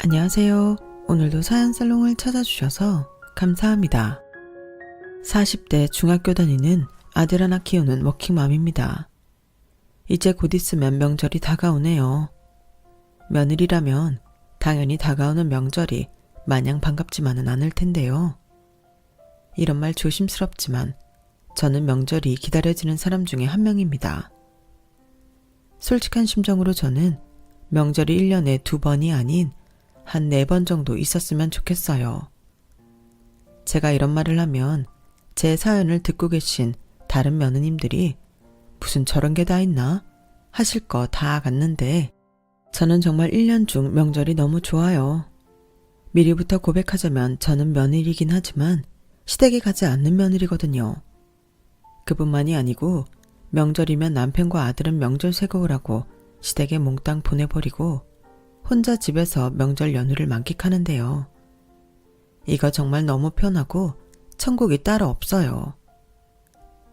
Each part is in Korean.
안녕하세요. 오늘도 사연살롱을 찾아주셔서 감사합니다. 40대 중학교 다니는 아들 하나 키우는 워킹맘입니다. 이제 곧 있으면 명절이 다가오네요. 며느리라면 당연히 다가오는 명절이 마냥 반갑지만은 않을 텐데요. 이런 말 조심스럽지만 저는 명절이 기다려지는 사람 중에 한 명입니다. 솔직한 심정으로 저는 명절이 1년에 2번이 아닌 한 4번 정도 있었으면 좋겠어요. 제가 이런 말을 하면 제 사연을 듣고 계신 다른 며느님들이 무슨 저런 게 다 있나 하실 거 다 같는데 저는 정말 1년 중 명절이 너무 좋아요. 미리부터 고백하자면 저는 며느리긴 하지만 시댁에 가지 않는 며느리거든요. 그뿐만이 아니고 명절이면 남편과 아들은 명절 새고 오라고 시댁에 몽땅 보내버리고 혼자 집에서 명절 연휴를 만끽하는데요. 이거 정말 너무 편하고 천국이 따로 없어요.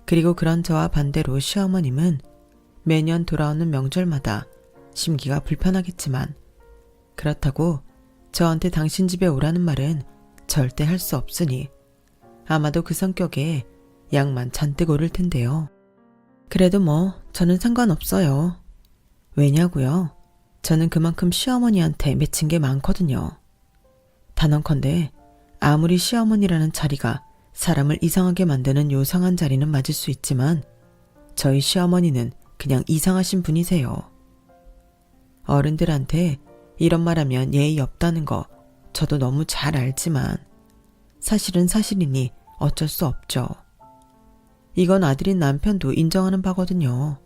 그리고 그런 저와 반대로 시어머님은 매년 돌아오는 명절마다 심기가 불편하겠지만 그렇다고 저한테 당신 집에 오라는 말은 절대 할 수 없으니 아마도 그 성격에 양만 잔뜩 오를 텐데요. 그래도 저는 상관없어요. 왜냐고요? 저는 그만큼 시어머니한테 맺힌 게 많거든요. 단언컨대 아무리 시어머니라는 자리가 사람을 이상하게 만드는 요상한 자리는 맞을 수 있지만 저희 시어머니는 그냥 이상하신 분이세요. 어른들한테 이런 말하면 예의 없다는 거 저도 너무 잘 알지만 사실은 사실이니 어쩔 수 없죠. 이건 아들인 남편도 인정하는 바거든요.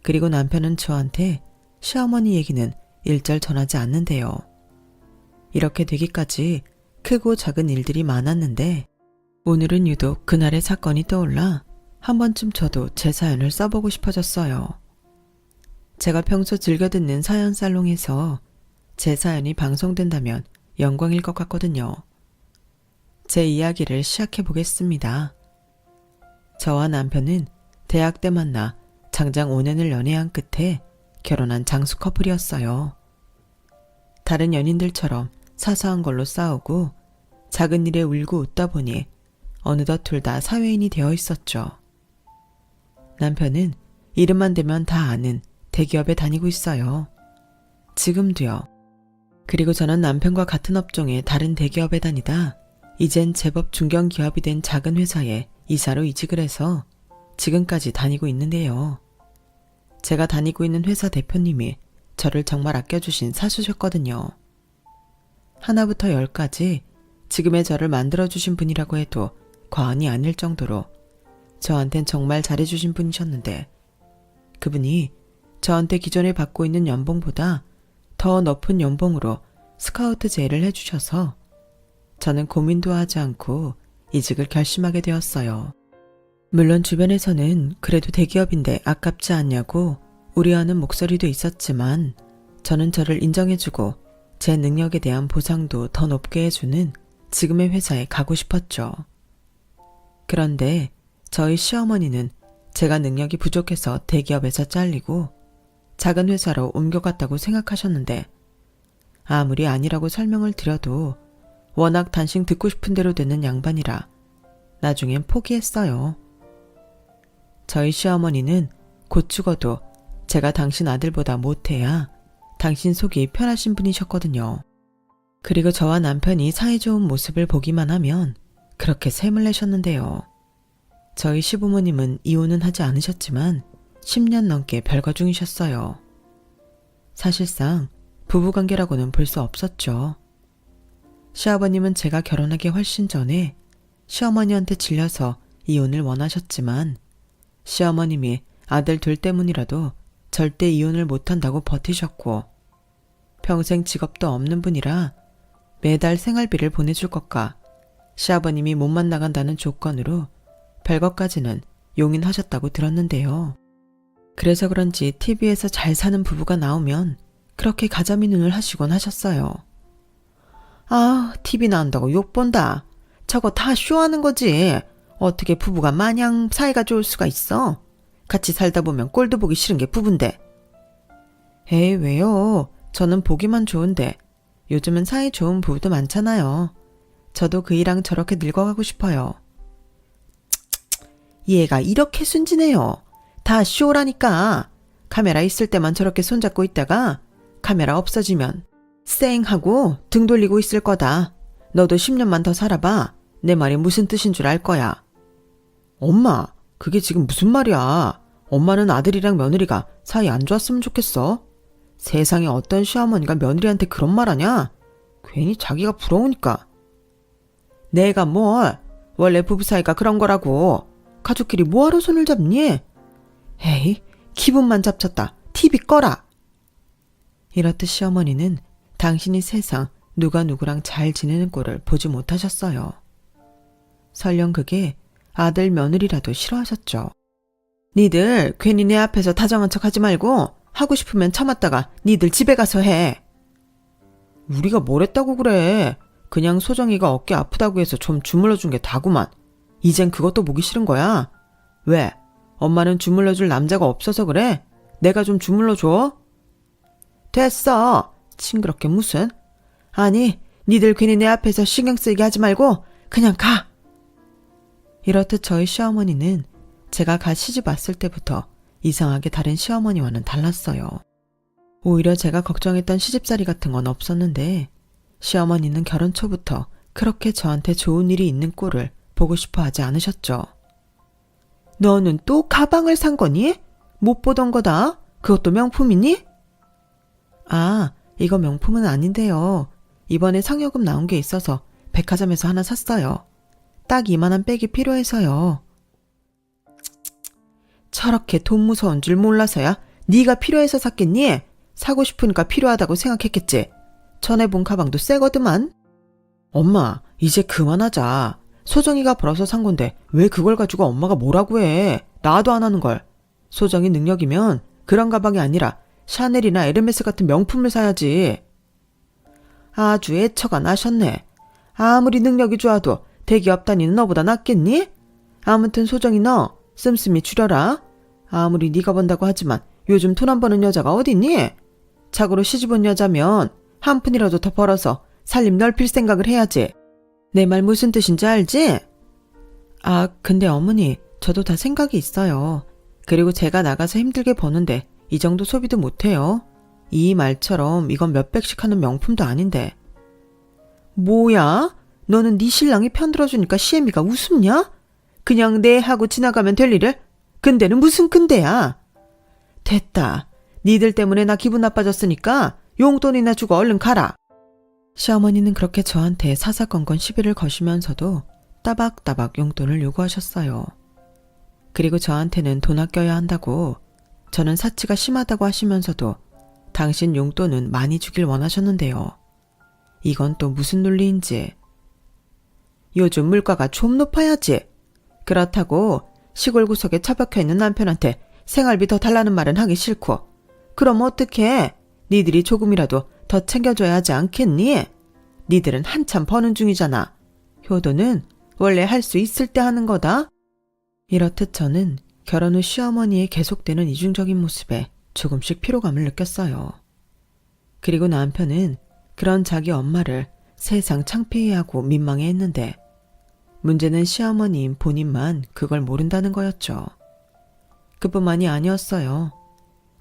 그리고 남편은 저한테 시어머니 얘기는 일절 전하지 않는데요. 이렇게 되기까지 크고 작은 일들이 많았는데 오늘은 유독 그날의 사건이 떠올라 한 번쯤 저도 제 사연을 써보고 싶어졌어요. 제가 평소 즐겨 듣는 사연살롱에서 제 사연이 방송된다면 영광일 것 같거든요. 제 이야기를 시작해 보겠습니다. 저와 남편은 대학 때 만나 장장 5년을 연애한 끝에 결혼한 장수 커플이었어요. 다른 연인들처럼 사소한 걸로 싸우고 작은 일에 울고 웃다 보니 어느덧 둘 다 사회인이 되어 있었죠. 남편은 이름만 대면 다 아는 대기업에 다니고 있어요. 지금도요. 그리고 저는 남편과 같은 업종의 다른 대기업에 다니다 이젠 제법 중견기업이 된 작은 회사에 이사로 이직을 해서 지금까지 다니고 있는데요. 제가 다니고 있는 회사 대표님이 저를 정말 아껴주신 사수셨거든요. 하나부터 10까지 지금의 저를 만들어주신 분이라고 해도 과언이 아닐 정도로 저한텐 정말 잘해주신 분이셨는데 그분이 저한테 기존에 받고 있는 연봉보다 더 높은 연봉으로 스카우트 제의를 해주셔서 저는 고민도 하지 않고 이직을 결심하게 되었어요. 물론 주변에서는 그래도 대기업인데 아깝지 않냐고 우려하는 목소리도 있었지만 저는 저를 인정해주고 제 능력에 대한 보상도 더 높게 해주는 지금의 회사에 가고 싶었죠. 그런데 저희 시어머니는 제가 능력이 부족해서 대기업에서 잘리고 작은 회사로 옮겨갔다고 생각하셨는데 아무리 아니라고 설명을 드려도 워낙 단신 듣고 싶은 대로 되는 양반이라 나중엔 포기했어요. 저희 시어머니는 곧 죽어도 제가 당신 아들보다 못해야 당신 속이 편하신 분이셨거든요. 그리고 저와 남편이 사이좋은 모습을 보기만 하면 그렇게 샘을 내셨는데요. 저희 시부모님은 이혼은 하지 않으셨지만 10년 넘게 별거 중이셨어요. 사실상 부부관계라고는 볼 수 없었죠. 시아버님은 제가 결혼하기 훨씬 전에 시어머니한테 질려서 이혼을 원하셨지만 시어머님이 아들 둘 때문이라도 절대 이혼을 못한다고 버티셨고 평생 직업도 없는 분이라 매달 생활비를 보내줄 것과 시아버님이 몸만 나간다는 조건으로 별것까지는 용인하셨다고 들었는데요. 그래서 그런지 TV에서 잘 사는 부부가 나오면 그렇게 가자미 눈을 하시곤 하셨어요. 아, TV 나온다고 욕본다. 저거 다 쇼하는 거지. 어떻게 부부가 마냥 사이가 좋을 수가 있어? 같이 살다 보면 꼴도 보기 싫은 게 부부인데. 에이, 왜요? 저는 보기만 좋은데 요즘은 사이 좋은 부부도 많잖아요. 저도 그이랑 저렇게 늙어가고 싶어요. 얘가 이렇게 순진해요. 다 쇼라니까. 카메라 있을 때만 저렇게 손잡고 있다가 카메라 없어지면 쌩 하고 등 돌리고 있을 거다. 너도 10년만 더 살아봐. 내 말이 무슨 뜻인 줄 알 거야. 엄마, 그게 지금 무슨 말이야. 엄마는 아들이랑 며느리가 사이 안 좋았으면 좋겠어. 세상에 어떤 시어머니가 며느리한테 그런 말 하냐? 괜히 자기가 부러우니까. 내가 뭘, 원래 부부 사이가 그런 거라고. 가족끼리 뭐하러 손을 잡니? 에이, 기분만 잡쳤다. TV 꺼라. 이렇듯 시어머니는 당신이 세상 누가 누구랑 잘 지내는 꼴을 보지 못하셨어요. 설령 그게 아들 며느리라도 싫어하셨죠. 니들 괜히 내 앞에서 다정한 척 하지 말고 하고 싶으면 참았다가 니들 집에 가서 해. 우리가 뭘 했다고 그래. 그냥 소정이가 어깨 아프다고 해서 좀 주물러준 게 다구만. 이젠 그것도 보기 싫은 거야. 왜? 엄마는 주물러줄 남자가 없어서 그래? 내가 좀 주물러줘? 됐어. 징그럽게 무슨. 아니, 니들 괜히 내 앞에서 신경 쓰이게 하지 말고 그냥 가. 이렇듯 저희 시어머니는 제가 갓 시집 왔을 때부터 이상하게 다른 시어머니와는 달랐어요. 오히려 제가 걱정했던 시집살이 같은 건 없었는데 시어머니는 결혼 초부터 그렇게 저한테 좋은 일이 있는 꼴을 보고 싶어 하지 않으셨죠. 너는 또 가방을 산 거니? 못 보던 거다. 그것도 명품이니? 아, 이거 명품은 아닌데요. 이번에 상여금 나온 게 있어서 백화점에서 하나 샀어요. 딱 이만한 백이 필요해서요. 저렇게 돈 무서운 줄 몰라서야 네가 필요해서 샀겠니? 사고 싶으니까 필요하다고 생각했겠지. 전에 본 가방도 새거드만. 엄마, 이제 그만하자. 소정이가 벌어서 산 건데 왜 그걸 가지고 엄마가 뭐라고 해. 나도 안 하는 걸. 소정이 능력이면 그런 가방이 아니라 샤넬이나 에르메스 같은 명품을 사야지. 아주 애처가 나셨네. 아무리 능력이 좋아도 대기업 다니는 너보다 낫겠니? 아무튼 소정이 너 씀씀이 줄여라. 아무리 네가 번다고 하지만 요즘 돈 안 버는 여자가 어딨니? 자고로 시집 온 여자면 한 푼이라도 더 벌어서 살림 넓힐 생각을 해야지. 내 말 무슨 뜻인지 알지? 아, 근데 어머니, 저도 다 생각이 있어요. 그리고 제가 나가서 힘들게 버는데 이 정도 소비도 못해요. 이 말처럼 이건 몇백씩 하는 명품도 아닌데. 뭐야? 너는 네 신랑이 편들어주니까 시애미가 우습냐? 그냥 네 하고 지나가면 될 일을? 근데는 무슨 근데야? 됐다. 니들 때문에 나 기분 나빠졌으니까 용돈이나 주고 얼른 가라. 시어머니는 그렇게 저한테 사사건건 시비를 거시면서도 따박따박 용돈을 요구하셨어요. 그리고 저한테는 돈 아껴야 한다고, 저는 사치가 심하다고 하시면서도 당신 용돈은 많이 주길 원하셨는데요. 이건 또 무슨 논리인지. 요즘 물가가 좀 높아야지. 그렇다고 시골 구석에 처박혀 있는 남편한테 생활비 더 달라는 말은 하기 싫고, 그럼 어떡해? 니들이 조금이라도 더 챙겨줘야 하지 않겠니? 니들은 한참 버는 중이잖아. 효도는 원래 할 수 있을 때 하는 거다. 이렇듯 저는 결혼 후 시어머니의 계속되는 이중적인 모습에 조금씩 피로감을 느꼈어요. 그리고 남편은 그런 자기 엄마를 세상 창피해하고 민망해했는데 문제는 시어머니인 본인만 그걸 모른다는 거였죠. 그뿐만이 아니었어요.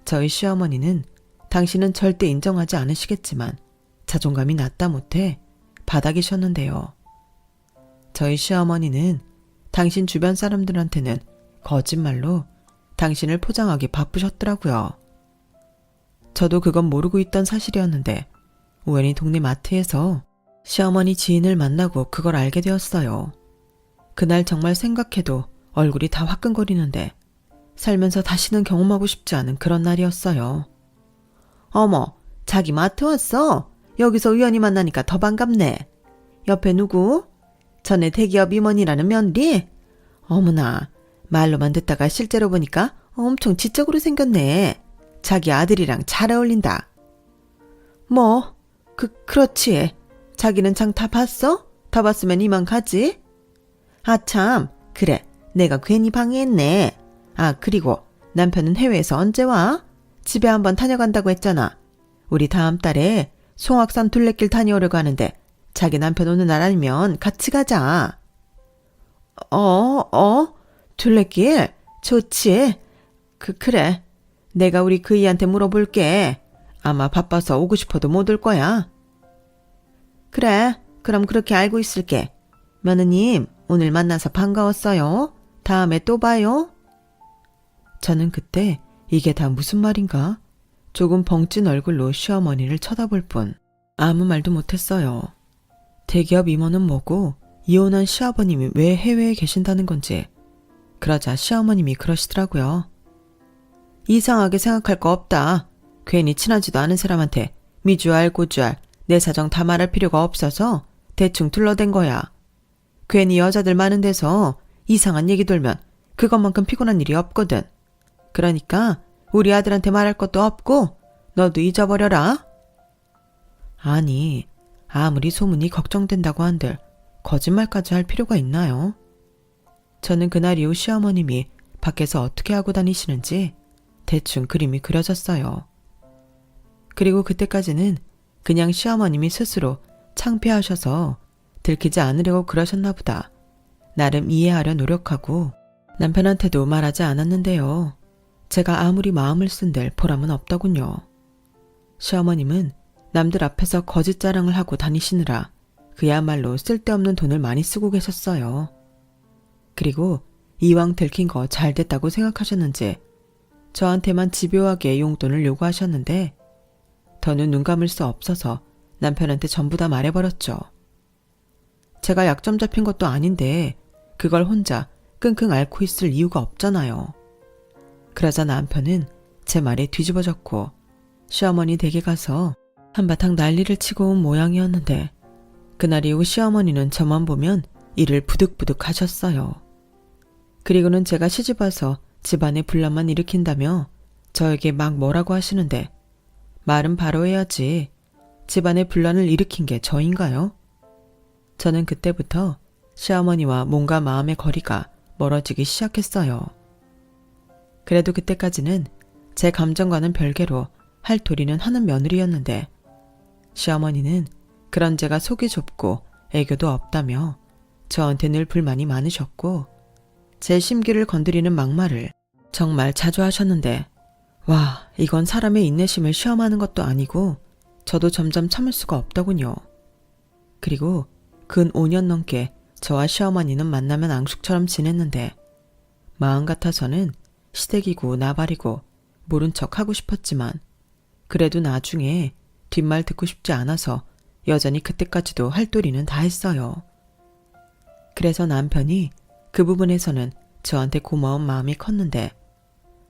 저희 시어머니는 당신은 절대 인정하지 않으시겠지만 자존감이 낮다 못해 바닥이셨는데요. 저희 시어머니는 당신 주변 사람들한테는 거짓말로 당신을 포장하기 바쁘셨더라고요. 저도 그건 모르고 있던 사실이었는데 우연히 동네 마트에서 시어머니 지인을 만나고 그걸 알게 되었어요. 그날 정말 생각해도 얼굴이 다 화끈거리는데 살면서 다시는 경험하고 싶지 않은 그런 날이었어요. 어머, 자기 마트 왔어? 여기서 우연히 만나니까 더 반갑네. 옆에 누구? 전에 대기업 임원이라는 며느리? 어머나, 말로만 듣다가 실제로 보니까 엄청 지적으로 생겼네. 자기 아들이랑 잘 어울린다. 뭐, 그렇지. 자기는 장 다 봤어? 다 봤으면 이만 가지? 아참, 그래. 내가 괜히 방해했네. 아, 그리고 남편은 해외에서 언제 와? 집에 한번 다녀간다고 했잖아. 우리 다음 달에 송악산 둘레길 다녀오려고 하는데 자기 남편 오는 날 아니면 같이 가자. 둘레길? 좋지. 그래. 내가 우리 그이한테 물어볼게. 아마 바빠서 오고 싶어도 못 올 거야. 그래. 그럼 그렇게 알고 있을게. 며느님, 오늘 만나서 반가웠어요. 다음에 또 봐요. 저는 그때 이게 다 무슨 말인가? 조금 벙찐 얼굴로 시어머니를 쳐다볼 뿐 아무 말도 못했어요. 대기업 임원은 뭐고 이혼한 시아버님이 왜 해외에 계신다는 건지. 그러자 시어머님이 그러시더라고요. 이상하게 생각할 거 없다. 괜히 친하지도 않은 사람한테 미주알 고주알 내 사정 다 말할 필요가 없어서 대충 둘러댄 거야. 괜히 여자들 많은 데서 이상한 얘기 돌면 그것만큼 피곤한 일이 없거든. 그러니까 우리 아들한테 말할 것도 없고 너도 잊어버려라. 아니, 아무리 소문이 걱정된다고 한들 거짓말까지 할 필요가 있나요? 저는 그날 이후 시어머님이 밖에서 어떻게 하고 다니시는지 대충 그림이 그려졌어요. 그리고 그때까지는 그냥 시어머님이 스스로 창피하셔서 들키지 않으려고 그러셨나 보다. 나름 이해하려 노력하고 남편한테도 말하지 않았는데요. 제가 아무리 마음을 쓴들 보람은 없더군요. 시어머님은 남들 앞에서 거짓 자랑을 하고 다니시느라 그야말로 쓸데없는 돈을 많이 쓰고 계셨어요. 그리고 이왕 들킨 거 잘 됐다고 생각하셨는지 저한테만 집요하게 용돈을 요구하셨는데 더는 눈 감을 수 없어서 남편한테 전부 다 말해버렸죠. 제가 약점 잡힌 것도 아닌데 그걸 혼자 끙끙 앓고 있을 이유가 없잖아요. 그러자 남편은 제 말에 뒤집어졌고 시어머니 댁에 가서 한바탕 난리를 치고 온 모양이었는데 그날 이후 시어머니는 저만 보면 이를 부득부득 하셨어요. 그리고는 제가 시집와서 집안에 분란만 일으킨다며 저에게 막 뭐라고 하시는데 말은 바로 해야지. 집안에 분란을 일으킨 게 저인가요? 저는 그때부터 시어머니와 몸과 마음의 거리가 멀어지기 시작했어요. 그래도 그때까지는 제 감정과는 별개로 할토리는 하는 며느리였는데 시어머니는 그런 제가 속이 좁고 애교도 없다며 저한테 늘 불만이 많으셨고 제 심기를 건드리는 막말을 정말 자주 하셨는데 와, 이건 사람의 인내심을 시험하는 것도 아니고 저도 점점 참을 수가 없더군요. 그리고 근 5년 넘게 저와 시어머니는 만나면 앙숙처럼 지냈는데 마음 같아서는 시댁이고 나발이고 모른 척 하고 싶었지만 그래도 나중에 뒷말 듣고 싶지 않아서 여전히 그때까지도 할도리는 다 했어요. 그래서 남편이 그 부분에서는 저한테 고마운 마음이 컸는데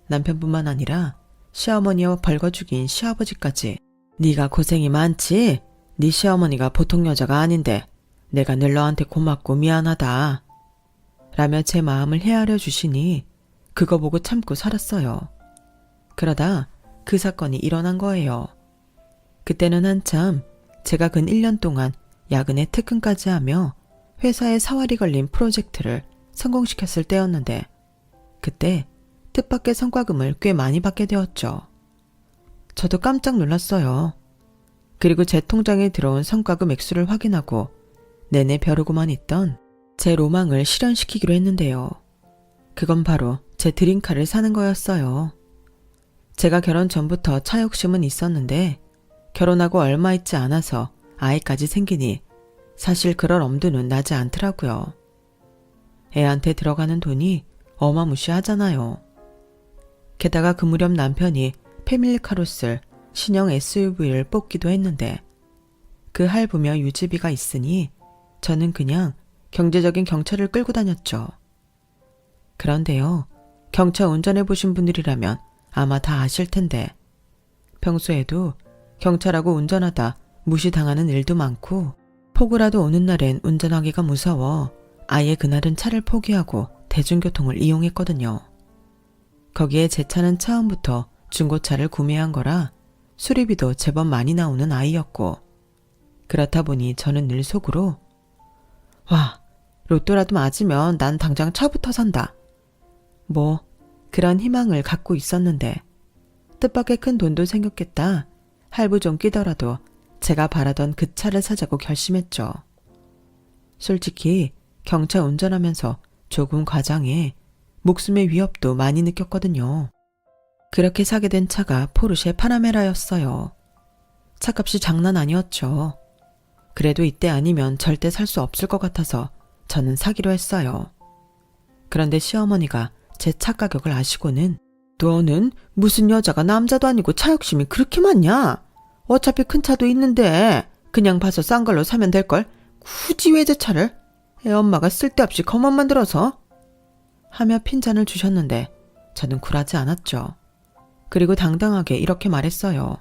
남편뿐만 아니라 시어머니와 벌거 죽인 시아버지까지 네가 고생이 많지? 네 시어머니가 보통 여자가 아닌데 내가 늘 너한테 고맙고 미안하다 라며 제 마음을 헤아려 주시니 그거 보고 참고 살았어요. 그러다 그 사건이 일어난 거예요. 그때는 한참 제가 근 1년 동안 야근에 특근까지 하며 회사에 사활이 걸린 프로젝트를 성공시켰을 때였는데 그때 뜻밖의 성과금을 꽤 많이 받게 되었죠. 저도 깜짝 놀랐어요. 그리고 제 통장에 들어온 성과금 액수를 확인하고 내내 벼르고만 있던 제 로망을 실현시키기로 했는데요. 그건 바로 제 드림카를 사는 거였어요. 제가 결혼 전부터 차 욕심은 있었는데 결혼하고 얼마 있지 않아서 아이까지 생기니 사실 그럴 엄두는 나지 않더라고요. 애한테 들어가는 돈이 어마무시하잖아요. 게다가 그 무렵 남편이 패밀리카로 쓸 신형 SUV를 뽑기도 했는데 그 할부며 유지비가 있으니 저는 그냥 경제적인 경차를 끌고 다녔죠. 그런데요, 경차 운전해보신 분들이라면 아마 다 아실 텐데 평소에도 경차라고 운전하다 무시당하는 일도 많고 폭우라도 오는 날엔 운전하기가 무서워 아예 그날은 차를 포기하고 대중교통을 이용했거든요. 거기에 제 차는 처음부터 중고차를 구매한 거라 수리비도 제법 많이 나오는 아이였고 그렇다 보니 저는 늘 속으로 와, 로또라도 맞으면 난 당장 차부터 산다. 뭐 그런 희망을 갖고 있었는데 뜻밖의 큰 돈도 생겼겠다. 할부 좀 끼더라도 제가 바라던 그 차를 사자고 결심했죠. 솔직히 경차 운전하면서 조금 과장해 목숨의 위협도 많이 느꼈거든요. 그렇게 사게 된 차가 포르쉐 파나메라였어요. 차값이 장난 아니었죠. 그래도 이때 아니면 절대 살 수 없을 것 같아서 저는 사기로 했어요. 그런데 시어머니가 제 차 가격을 아시고는 너는 무슨 여자가 남자도 아니고 차 욕심이 그렇게 많냐? 어차피 큰 차도 있는데 그냥 봐서 싼 걸로 사면 될걸? 굳이 외제차를? 애엄마가 쓸데없이 겁만 들어서? 하며 핀잔을 주셨는데 저는 굴하지 않았죠. 그리고 당당하게 이렇게 말했어요.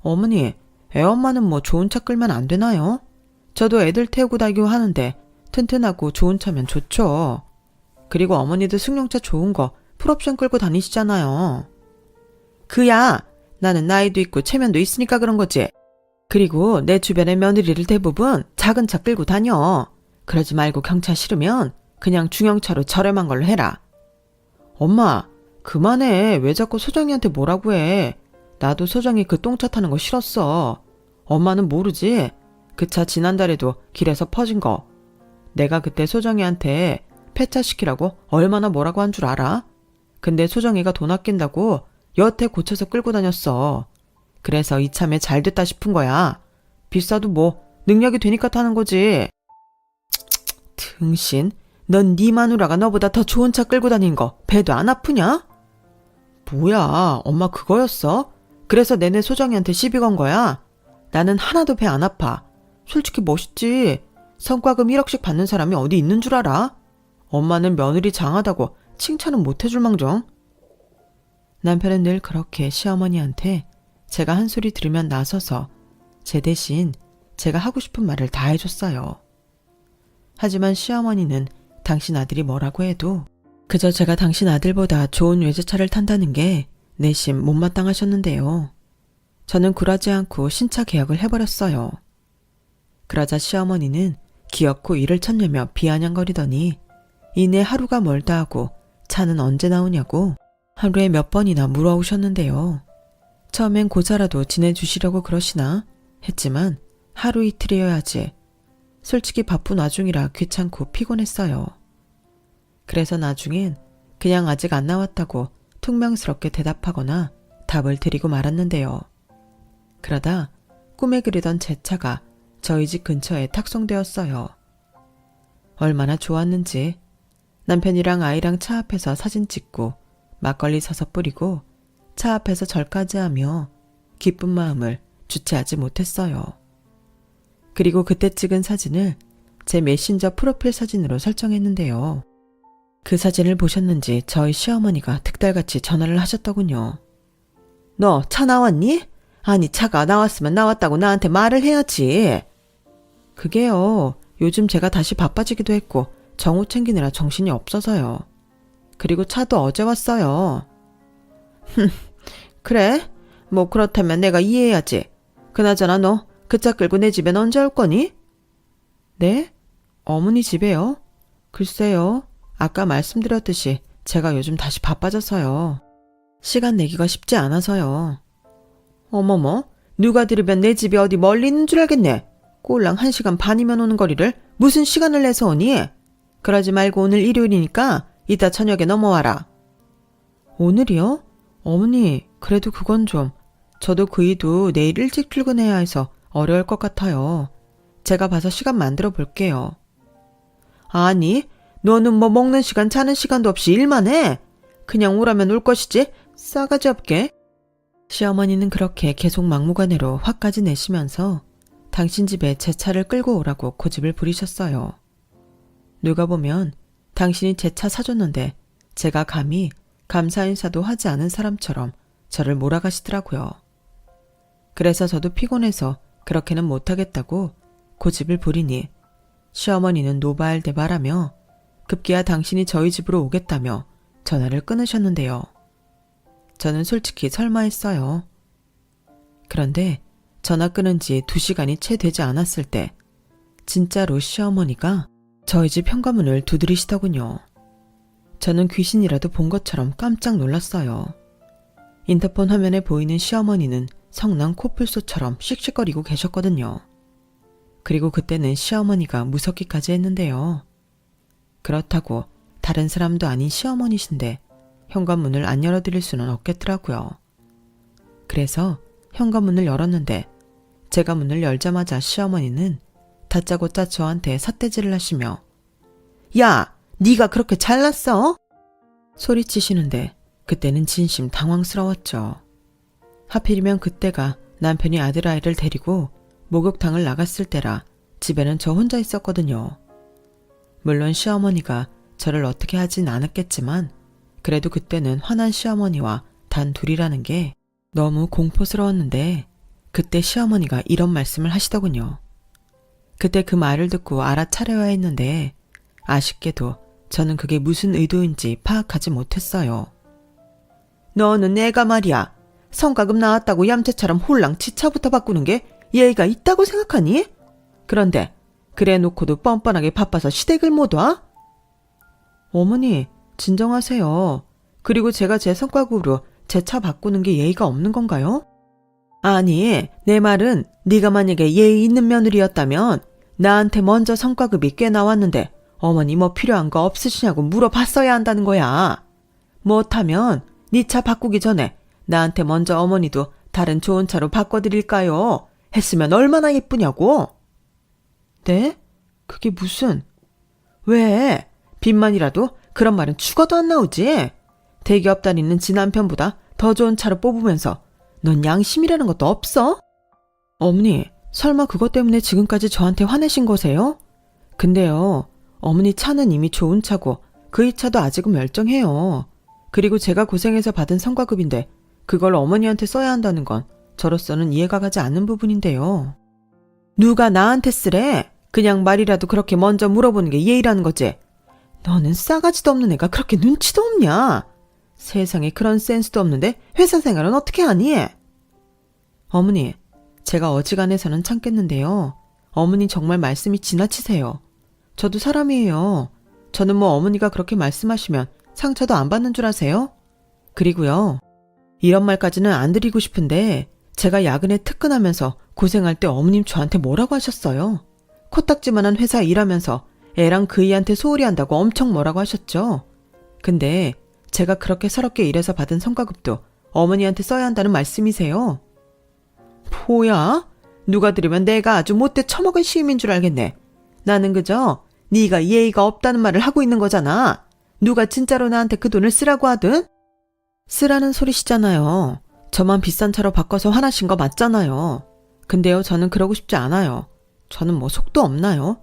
어머니, 애엄마는 뭐 좋은 차 끌면 안 되나요? 저도 애들 태우고 다니고 하는데 튼튼하고 좋은 차면 좋죠. 그리고 어머니도 승용차 좋은 거 풀옵션 끌고 다니시잖아요. 그야 나는 나이도 있고 체면도 있으니까 그런 거지. 그리고 내 주변의 며느리를 대부분 작은 차 끌고 다녀. 그러지 말고 경차 싫으면 그냥 중형차로 저렴한 걸로 해라. 엄마, 그만해. 왜 자꾸 소정이한테 뭐라고 해. 나도 소정이 그 똥차 타는 거 싫었어. 엄마는 모르지? 그 차 지난달에도 길에서 퍼진 거. 내가 그때 소정이한테 폐차시키라고 얼마나 뭐라고 한 줄 알아? 근데 소정이가 돈 아낀다고 여태 고쳐서 끌고 다녔어. 그래서 이참에 잘 됐다 싶은 거야. 비싸도 뭐 능력이 되니까 타는 거지. 등신, 넌 네 마누라가 너보다 더 좋은 차 끌고 다닌 거 배도 안 아프냐? 뭐야, 엄마 그거였어? 그래서 내내 소정이한테 시비 건 거야? 나는 하나도 배 안 아파. 솔직히 멋있지. 성과금 1억씩 받는 사람이 어디 있는 줄 알아? 엄마는 며느리 장하다고 칭찬은 못 해줄 망정. 남편은 늘 그렇게 시어머니한테 제가 한 소리 들으면 나서서 제 대신 제가 하고 싶은 말을 다 해줬어요. 하지만 시어머니는 당신 아들이 뭐라고 해도 그저 제가 당신 아들보다 좋은 외제차를 탄다는 게 내심 못마땅하셨는데요. 저는 굴하지 않고 신차 계약을 해버렸어요. 그러자 시어머니는 기어코 일을 찾냐며 비아냥거리더니 이내 하루가 멀다 하고 차는 언제 나오냐고 하루에 몇 번이나 물어오셨는데요. 처음엔 고사라도 지내주시려고 그러시나 했지만 하루 이틀이어야지. 솔직히 바쁜 와중이라 귀찮고 피곤했어요. 그래서 나중엔 그냥 아직 안 나왔다고 퉁명스럽게 대답하거나 답을 드리고 말았는데요. 그러다 꿈에 그리던 제 차가 저희 집 근처에 탁송되었어요. 얼마나 좋았는지 남편이랑 아이랑 차 앞에서 사진 찍고 막걸리 사서 뿌리고 차 앞에서 절까지 하며 기쁜 마음을 주체하지 못했어요. 그리고 그때 찍은 사진을 제 메신저 프로필 사진으로 설정했는데요. 그 사진을 보셨는지 저희 시어머니가 득달같이 전화를 하셨더군요. 너 차 나왔니? 아니 차가 나왔으면 나왔다고 나한테 말을 해야지. 그게요. 요즘 제가 다시 바빠지기도 했고 정우 챙기느라 정신이 없어서요. 그리고 차도 어제 왔어요. 그래? 뭐 그렇다면 내가 이해해야지. 그나저나 너 그 차 끌고 내 집엔 언제 올 거니? 네? 어머니 집에요? 글쎄요. 아까 말씀드렸듯이 제가 요즘 다시 바빠져서요. 시간 내기가 쉽지 않아서요. 어머머, 누가 들으면 내 집이 어디 멀리 있는 줄 알겠네. 꼴랑 1시간 반이면 오는 거리를 무슨 시간을 내서 오니? 그러지 말고 오늘 일요일이니까 이따 저녁에 넘어와라. 오늘이요? 어머니, 그래도 그건 좀. 저도 그이도 내일 일찍 출근해야 해서 어려울 것 같아요. 제가 봐서 시간 만들어 볼게요. 아니, 너는 뭐 먹는 시간 자는 시간도 없이 일만 해. 그냥 오라면 올 것이지 싸가지 없게. 시어머니는 그렇게 계속 막무가내로 화까지 내시면서 당신 집에 제 차를 끌고 오라고 고집을 부리셨어요. 누가 보면 당신이 제 차 사줬는데 제가 감히 감사 인사도 하지 않은 사람처럼 저를 몰아가시더라고요. 그래서 저도 피곤해서 그렇게는 못하겠다고 고집을 부리니 시어머니는 노발대발하며 급기야 당신이 저희 집으로 오겠다며 전화를 끊으셨는데요. 저는 솔직히 설마했어요. 그런데 전화 끊은 지 2시간이 채 되지 않았을 때 진짜로 시어머니가 저희 집 현관문을 두드리시더군요. 저는 귀신이라도 본 것처럼 깜짝 놀랐어요. 인터폰 화면에 보이는 시어머니는 성난 코뿔소처럼 씩씩거리고 계셨거든요. 그리고 그때는 시어머니가 무섭기까지 했는데요. 그렇다고 다른 사람도 아닌 시어머니신데 현관문을 안 열어드릴 수는 없겠더라고요. 그래서 현관문을 열었는데 제가 문을 열자마자 시어머니는 다짜고짜 저한테 삿대질을 하시며 야! 네가 그렇게 잘났어? 소리치시는데 그때는 진심 당황스러웠죠. 하필이면 그때가 남편이 아들아이를 데리고 목욕탕을 나갔을 때라 집에는 저 혼자 있었거든요. 물론 시어머니가 저를 어떻게 하진 않았겠지만 그래도 그때는 화난 시어머니와 단 둘이라는 게 너무 공포스러웠는데 그때 시어머니가 이런 말씀을 하시더군요. 그때 그 말을 듣고 알아차려야 했는데 아쉽게도 저는 그게 무슨 의도인지 파악하지 못했어요. 너는 내가 말이야. 성과급 나왔다고 얌체처럼 홀랑 지차부터 바꾸는 게 예의가 있다고 생각하니? 그런데 그래 놓고도 뻔뻔하게 바빠서 시댁을 못 와? 어머니, 진정하세요. 그리고 제가 제 성과급으로 제 차 바꾸는 게 예의가 없는 건가요? 아니, 내 말은 네가 만약에 예의 있는 며느리였다면 나한테 먼저 성과급이 꽤 나왔는데 어머니 뭐 필요한 거 없으시냐고 물어봤어야 한다는 거야. 못하면 네 차 바꾸기 전에 나한테 먼저 어머니도 다른 좋은 차로 바꿔드릴까요? 했으면 얼마나 예쁘냐고. 네? 그게 무슨... 왜? 빚만이라도 그런 말은 죽어도 안 나오지. 대기업 다니는 지 남편보다 더 좋은 차로 뽑으면서 넌 양심이라는 것도 없어? 어머니, 설마 그것 때문에 지금까지 저한테 화내신 거세요? 근데요, 어머니 차는 이미 좋은 차고 그 이 차도 아직은 멀쩡해요. 그리고 제가 고생해서 받은 성과급인데 그걸 어머니한테 써야 한다는 건 저로서는 이해가 가지 않는 부분인데요. 누가 나한테 쓰래? 그냥 말이라도 그렇게 먼저 물어보는 게 예의라는 거지. 너는 싸가지도 없는 애가 그렇게 눈치도 없냐? 세상에 그런 센스도 없는데 회사 생활은 어떻게 하니? 어머니, 제가 어지간해서는 참겠는데요. 어머니 정말 말씀이 지나치세요. 저도 사람이에요. 저는 뭐 어머니가 그렇게 말씀하시면 상처도 안 받는 줄 아세요? 그리고요, 이런 말까지는 안 드리고 싶은데 제가 야근에 특근하면서 고생할 때 어머님 저한테 뭐라고 하셨어요? 코딱지만한 회사 일하면서 애랑 그이한테 소홀히 한다고 엄청 뭐라고 하셨죠? 근데 제가 그렇게 서럽게 일해서 받은 성과급도 어머니한테 써야 한다는 말씀이세요? 뭐야? 누가 들으면 내가 아주 못돼 처먹은 시임인 줄 알겠네. 나는 그저 네가 예의가 없다는 말을 하고 있는 거잖아. 누가 진짜로 나한테 그 돈을 쓰라고 하든? 쓰라는 소리시잖아요. 저만 비싼 차로 바꿔서 화나신 거 맞잖아요. 근데요, 저는 그러고 싶지 않아요. 저는 뭐 속도 없나요?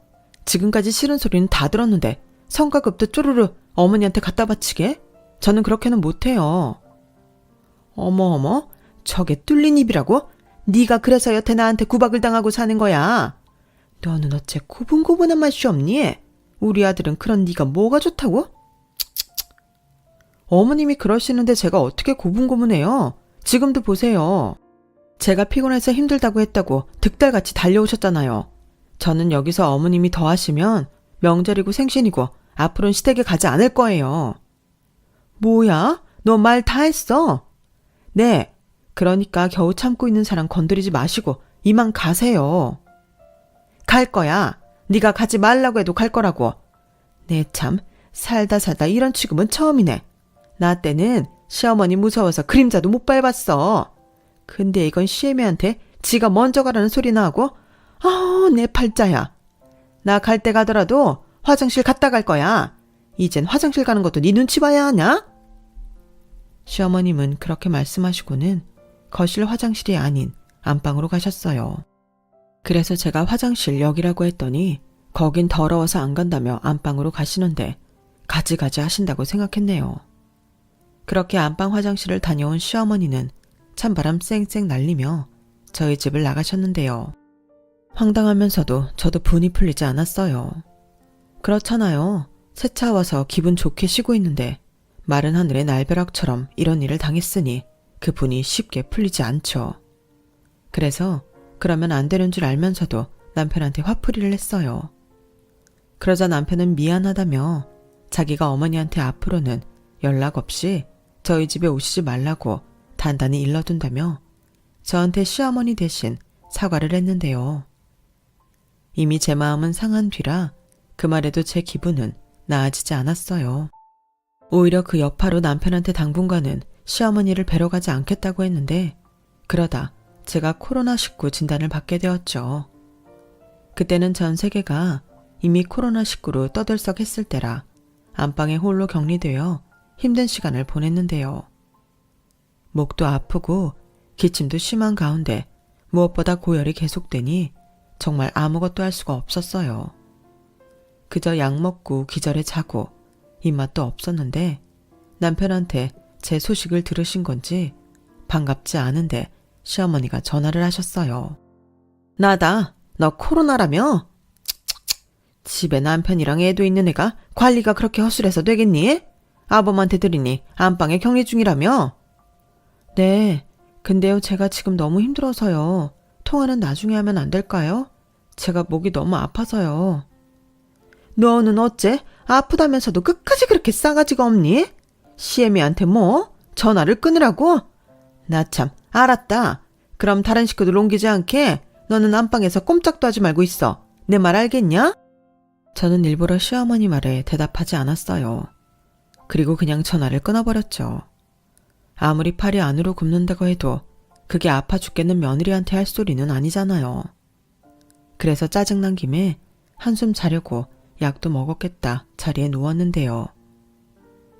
지금까지 싫은 소리는 다 들었는데 성과급도 쪼르르 어머니한테 갖다 바치게? 저는 그렇게는 못해요. 어머, 저게 뚫린 입이라고? 네가 그래서 여태 나한테 구박을 당하고 사는 거야. 너는 어째 고분고분한 맛이 없니? 우리 아들은 그런 네가 뭐가 좋다고? 어머님이 그러시는데 제가 어떻게 고분고분해요? 지금도 보세요. 제가 피곤해서 힘들다고 했다고 득달같이 달려오셨잖아요. 저는 여기서 어머님이 더 하시면 명절이고 생신이고 앞으로는 시댁에 가지 않을 거예요. 뭐야? 너 말 다 했어? 네. 그러니까 겨우 참고 있는 사람 건드리지 마시고 이만 가세요. 갈 거야. 네가 가지 말라고 해도 갈 거라고. 네 참, 살다 이런 취급은 처음이네. 나 때는 시어머니 무서워서 그림자도 못 밟았어. 근데 이건 시애미한테 지가 먼저 가라는 소리나 하고 내 팔자야. 나 갈 때 가더라도 화장실 갔다 갈 거야. 이젠 화장실 가는 것도 네 눈치 봐야 하냐? 시어머님은 그렇게 말씀하시고는 거실 화장실이 아닌 안방으로 가셨어요. 그래서 제가 화장실 여기라고 했더니 거긴 더러워서 안 간다며 안방으로 가시는데 가지가지 하신다고 생각했네요. 그렇게 안방 화장실을 다녀온 시어머니는 찬바람 쌩쌩 날리며 저희 집을 나가셨는데요. 황당하면서도 저도 분이 풀리지 않았어요. 그렇잖아요. 세차 와서 기분 좋게 쉬고 있는데 마른 하늘의 날벼락처럼 이런 일을 당했으니 그 분이 쉽게 풀리지 않죠. 그래서 그러면 안 되는 줄 알면서도 남편한테 화풀이를 했어요. 그러자 남편은 미안하다며 자기가 어머니한테 앞으로는 연락 없이 저희 집에 오시지 말라고 단단히 일러둔다며 저한테 시어머니 대신 사과를 했는데요. 이미 제 마음은 상한 뒤라 그 말에도 제 기분은 나아지지 않았어요. 오히려 그 여파로 남편한테 당분간은 시어머니를 뵈러 가지 않겠다고 했는데 그러다 제가 코로나19 진단을 받게 되었죠. 그때는 전 세계가 이미 코로나19로 떠들썩했을 때라 안방에 홀로 격리되어 힘든 시간을 보냈는데요. 목도 아프고 기침도 심한 가운데 무엇보다 고열이 계속되니 정말 아무것도 할 수가 없었어요. 그저 약 먹고 기절해 자고 입맛도 없었는데 남편한테 제 소식을 들으신 건지 반갑지 않은데 시어머니가 전화를 하셨어요. 나다. 너 코로나라며? 집에 남편이랑 애도 있는 애가 관리가 그렇게 허술해서 되겠니? 아범한테 들으니 안방에 격리 중이라며? 네. 근데요, 제가 지금 너무 힘들어서요. 통화는 나중에 하면 안 될까요? 제가 목이 너무 아파서요. 너는 어째 아프다면서도 끝까지 그렇게 싸가지가 없니? 시애미한테 뭐? 전화를 끊으라고? 나 참 알았다. 그럼 다른 식구들 옮기지 않게 너는 안방에서 꼼짝도 하지 말고 있어. 내 말 알겠냐? 저는 일부러 시어머니 말에 대답하지 않았어요. 그리고 그냥 전화를 끊어버렸죠. 아무리 팔이 안으로 굽는다고 해도 그게 아파 죽겠는 며느리한테 할 소리는 아니잖아요. 그래서 짜증난 김에 한숨 자려고 약도 먹었겠다 자리에 누웠는데요.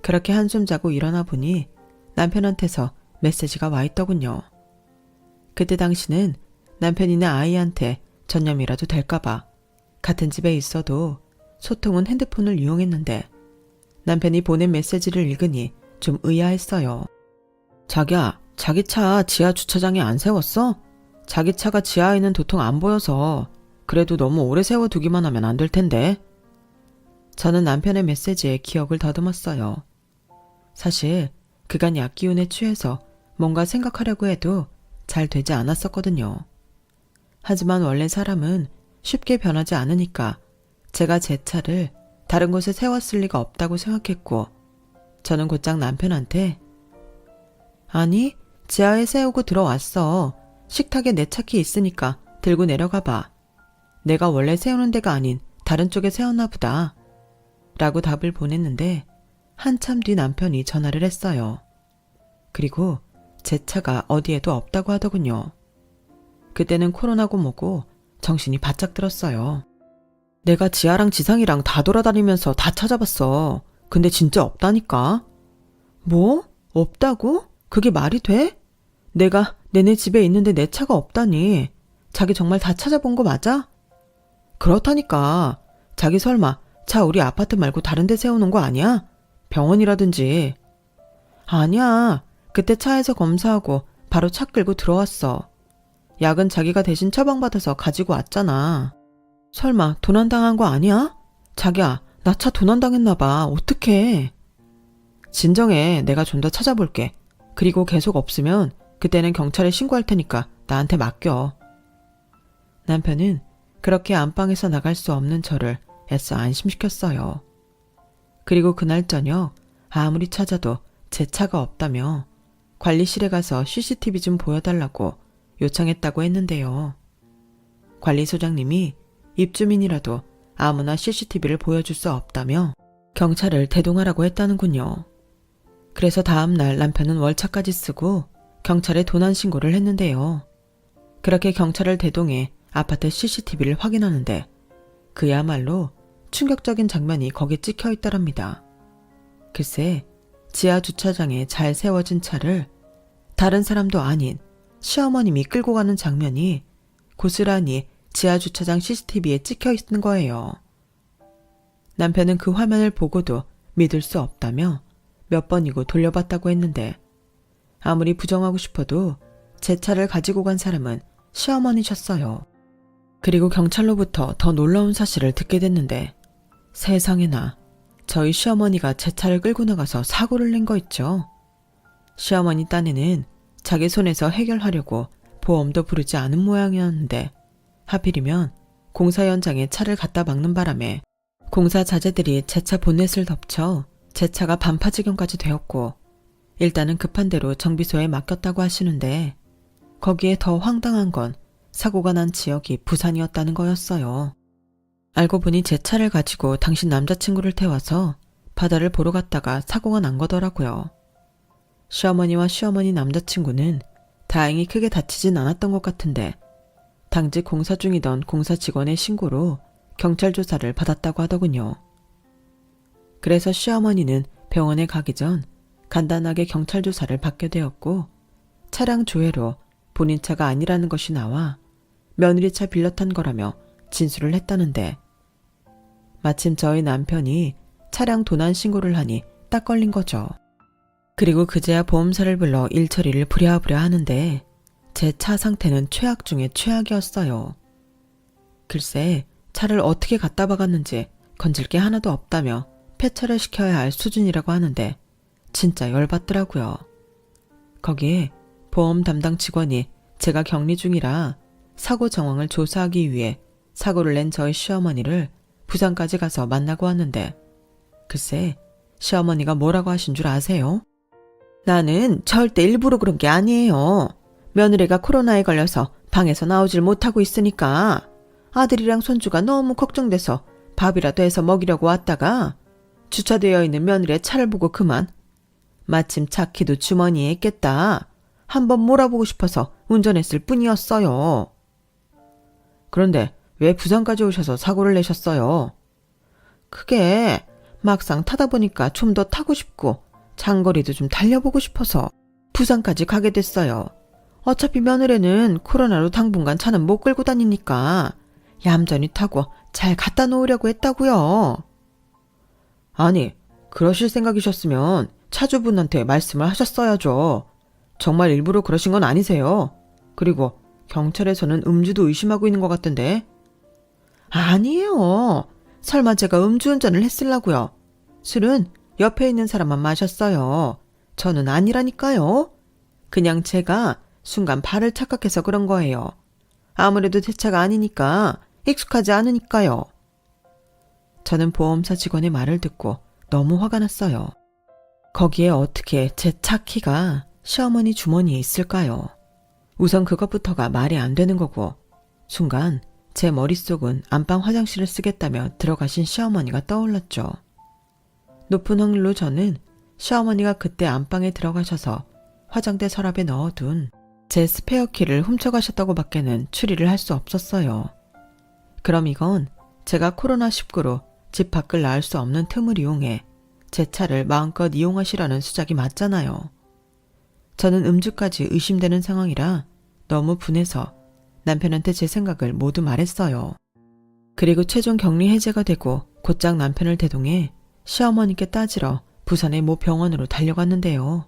그렇게 한숨 자고 일어나 보니 남편한테서 메시지가 와 있더군요. 그때 당시는 남편이나 아이한테 전염이라도 될까봐 같은 집에 있어도 소통은 핸드폰을 이용했는데 남편이 보낸 메시지를 읽으니 좀 의아했어요. 자기야, 자기 차 지하 주차장에 안 세웠어? 자기 차가 지하에는 도통 안 보여서 그래도 너무 오래 세워두기만 하면 안 될 텐데. 저는 남편의 메시지에 기억을 더듬었어요. 사실 그간 약기운에 취해서 뭔가 생각하려고 해도 잘 되지 않았었거든요. 하지만 원래 사람은 쉽게 변하지 않으니까 제가 제 차를 다른 곳에 세웠을 리가 없다고 생각했고 저는 곧장 남편한테 아니, 지하에 세우고 들어왔어. 식탁에 내 차키 있으니까 들고 내려가 봐. 내가 원래 세우는 데가 아닌 다른 쪽에 세웠나 보다. 라고 답을 보냈는데 한참 뒤 남편이 전화를 했어요. 그리고 제 차가 어디에도 없다고 하더군요. 그때는 코로나고 뭐고 정신이 바짝 들었어요. 내가 지하랑 지상이랑 다 돌아다니면서 다 찾아봤어. 근데 진짜 없다니까. 뭐? 없다고? 그게 말이 돼? 내가 내네 집에 있는데 내 차가 없다니. 자기 정말 다 찾아본 거 맞아? 그렇다니까. 자기 설마 차 우리 아파트 말고 다른 데 세우는 거 아니야? 병원이라든지. 아니야. 그때 차에서 검사하고 바로 차 끌고 들어왔어. 약은 자기가 대신 처방받아서 가지고 왔잖아. 설마 도난당한 거 아니야? 자기야, 나 차 도난당했나 봐. 어떡해. 진정해. 내가 좀 더 찾아볼게. 그리고 계속 없으면 그때는 경찰에 신고할 테니까 나한테 맡겨. 남편은 그렇게 안방에서 나갈 수 없는 저를 애써 안심시켰어요. 그리고 그날 저녁 아무리 찾아도 제 차가 없다며 관리실에 가서 CCTV 좀 보여달라고 요청했다고 했는데요. 관리소장님이 입주민이라도 아무나 CCTV를 보여줄 수 없다며 경찰을 대동하라고 했다는군요. 그래서 다음날 남편은 월차까지 쓰고 경찰에 도난 신고를 했는데요. 그렇게 경찰을 대동해 아파트 CCTV를 확인하는데 그야말로 충격적인 장면이 거기에 찍혀 있더랍니다. 글쎄, 지하 주차장에 잘 세워진 차를 다른 사람도 아닌 시어머님이 끌고 가는 장면이 고스란히 지하 주차장 CCTV에 찍혀 있는 거예요. 남편은 그 화면을 보고도 믿을 수 없다며 몇 번이고 돌려봤다고 했는데 아무리 부정하고 싶어도 제 차를 가지고 간 사람은 시어머니셨어요. 그리고 경찰로부터 더 놀라운 사실을 듣게 됐는데 세상에나 저희 시어머니가 제 차를 끌고 나가서 사고를 낸 거 있죠. 시어머니 딴에는 자기 손에서 해결하려고 보험도 부르지 않은 모양이었는데 하필이면 공사 현장에 차를 갖다 막는 바람에 공사 자재들이 제 차 본넷을 덮쳐 제 차가 반파 지경까지 되었고 일단은 급한 대로 정비소에 맡겼다고 하시는데 거기에 더 황당한 건 사고가 난 지역이 부산이었다는 거였어요. 알고 보니 제 차를 가지고 당신 남자친구를 태워서 바다를 보러 갔다가 사고가 난 거더라고요. 시어머니와 시어머니 남자친구는 다행히 크게 다치진 않았던 것 같은데 당직 공사 중이던 공사 직원의 신고로 경찰 조사를 받았다고 하더군요. 그래서 시어머니는 병원에 가기 전 간단하게 경찰 조사를 받게 되었고 차량 조회로 본인 차가 아니라는 것이 나와 며느리 차 빌려 탄 거라며 진술을 했다는데 마침 저희 남편이 차량 도난 신고를 하니 딱 걸린 거죠. 그리고 그제야 보험사를 불러 일 처리를 부랴부랴 하는데 제 차 상태는 최악 중에 최악이었어요. 글쎄 차를 어떻게 갖다 박았는지 건질 게 하나도 없다며 폐차를 시켜야 할 수준이라고 하는데 진짜 열받더라고요. 거기에 보험 담당 직원이 제가 격리 중이라 사고 정황을 조사하기 위해 사고를 낸 저희 시어머니를 부산까지 가서 만나고 왔는데 글쎄 시어머니가 뭐라고 하신 줄 아세요? 나는 절대 일부러 그런 게 아니에요. 며느리가 코로나에 걸려서 방에서 나오질 못하고 있으니까 아들이랑 손주가 너무 걱정돼서 밥이라도 해서 먹이려고 왔다가 주차되어 있는 며느리의 차를 보고 그만. 마침 차 키도 주머니에 있겠다. 한번 몰아보고 싶어서 운전했을 뿐이었어요. 그런데 왜 부산까지 오셔서 사고를 내셨어요? 그게 막상 타다 보니까 좀 더 타고 싶고 장거리도 좀 달려보고 싶어서 부산까지 가게 됐어요. 어차피 며느리는 코로나로 당분간 차는 못 끌고 다니니까 얌전히 타고 잘 갖다 놓으려고 했다고요. 아니, 그러실 생각이셨으면 차주분한테 말씀을 하셨어야죠. 정말 일부러 그러신 건 아니세요. 그리고 경찰에서는 음주도 의심하고 있는 것 같던데. 아니에요. 설마 제가 음주운전을 했으려고요. 술은 옆에 있는 사람만 마셨어요. 저는 아니라니까요. 그냥 제가 순간 발을 착각해서 그런 거예요. 아무래도 제 차가 아니니까 익숙하지 않으니까요. 저는 보험사 직원의 말을 듣고 너무 화가 났어요. 거기에 어떻게 제 차 키가 시어머니 주머니에 있을까요? 우선 그것부터가 말이 안 되는 거고 순간 제 머릿속은 안방 화장실을 쓰겠다며 들어가신 시어머니가 떠올랐죠. 높은 확률로 저는 시어머니가 그때 안방에 들어가셔서 화장대 서랍에 넣어둔 제 스페어 키를 훔쳐가셨다고 밖에는 추리를 할 수 없었어요. 그럼 이건 제가 코로나19로 집 밖을 나올 수 없는 틈을 이용해 제 차를 마음껏 이용하시라는 수작이 맞잖아요. 저는 음주까지 의심되는 상황이라 너무 분해서 남편한테 제 생각을 모두 말했어요. 그리고 최종 격리 해제가 되고 곧장 남편을 대동해 시어머니께 따지러 부산의 모 병원으로 달려갔는데요.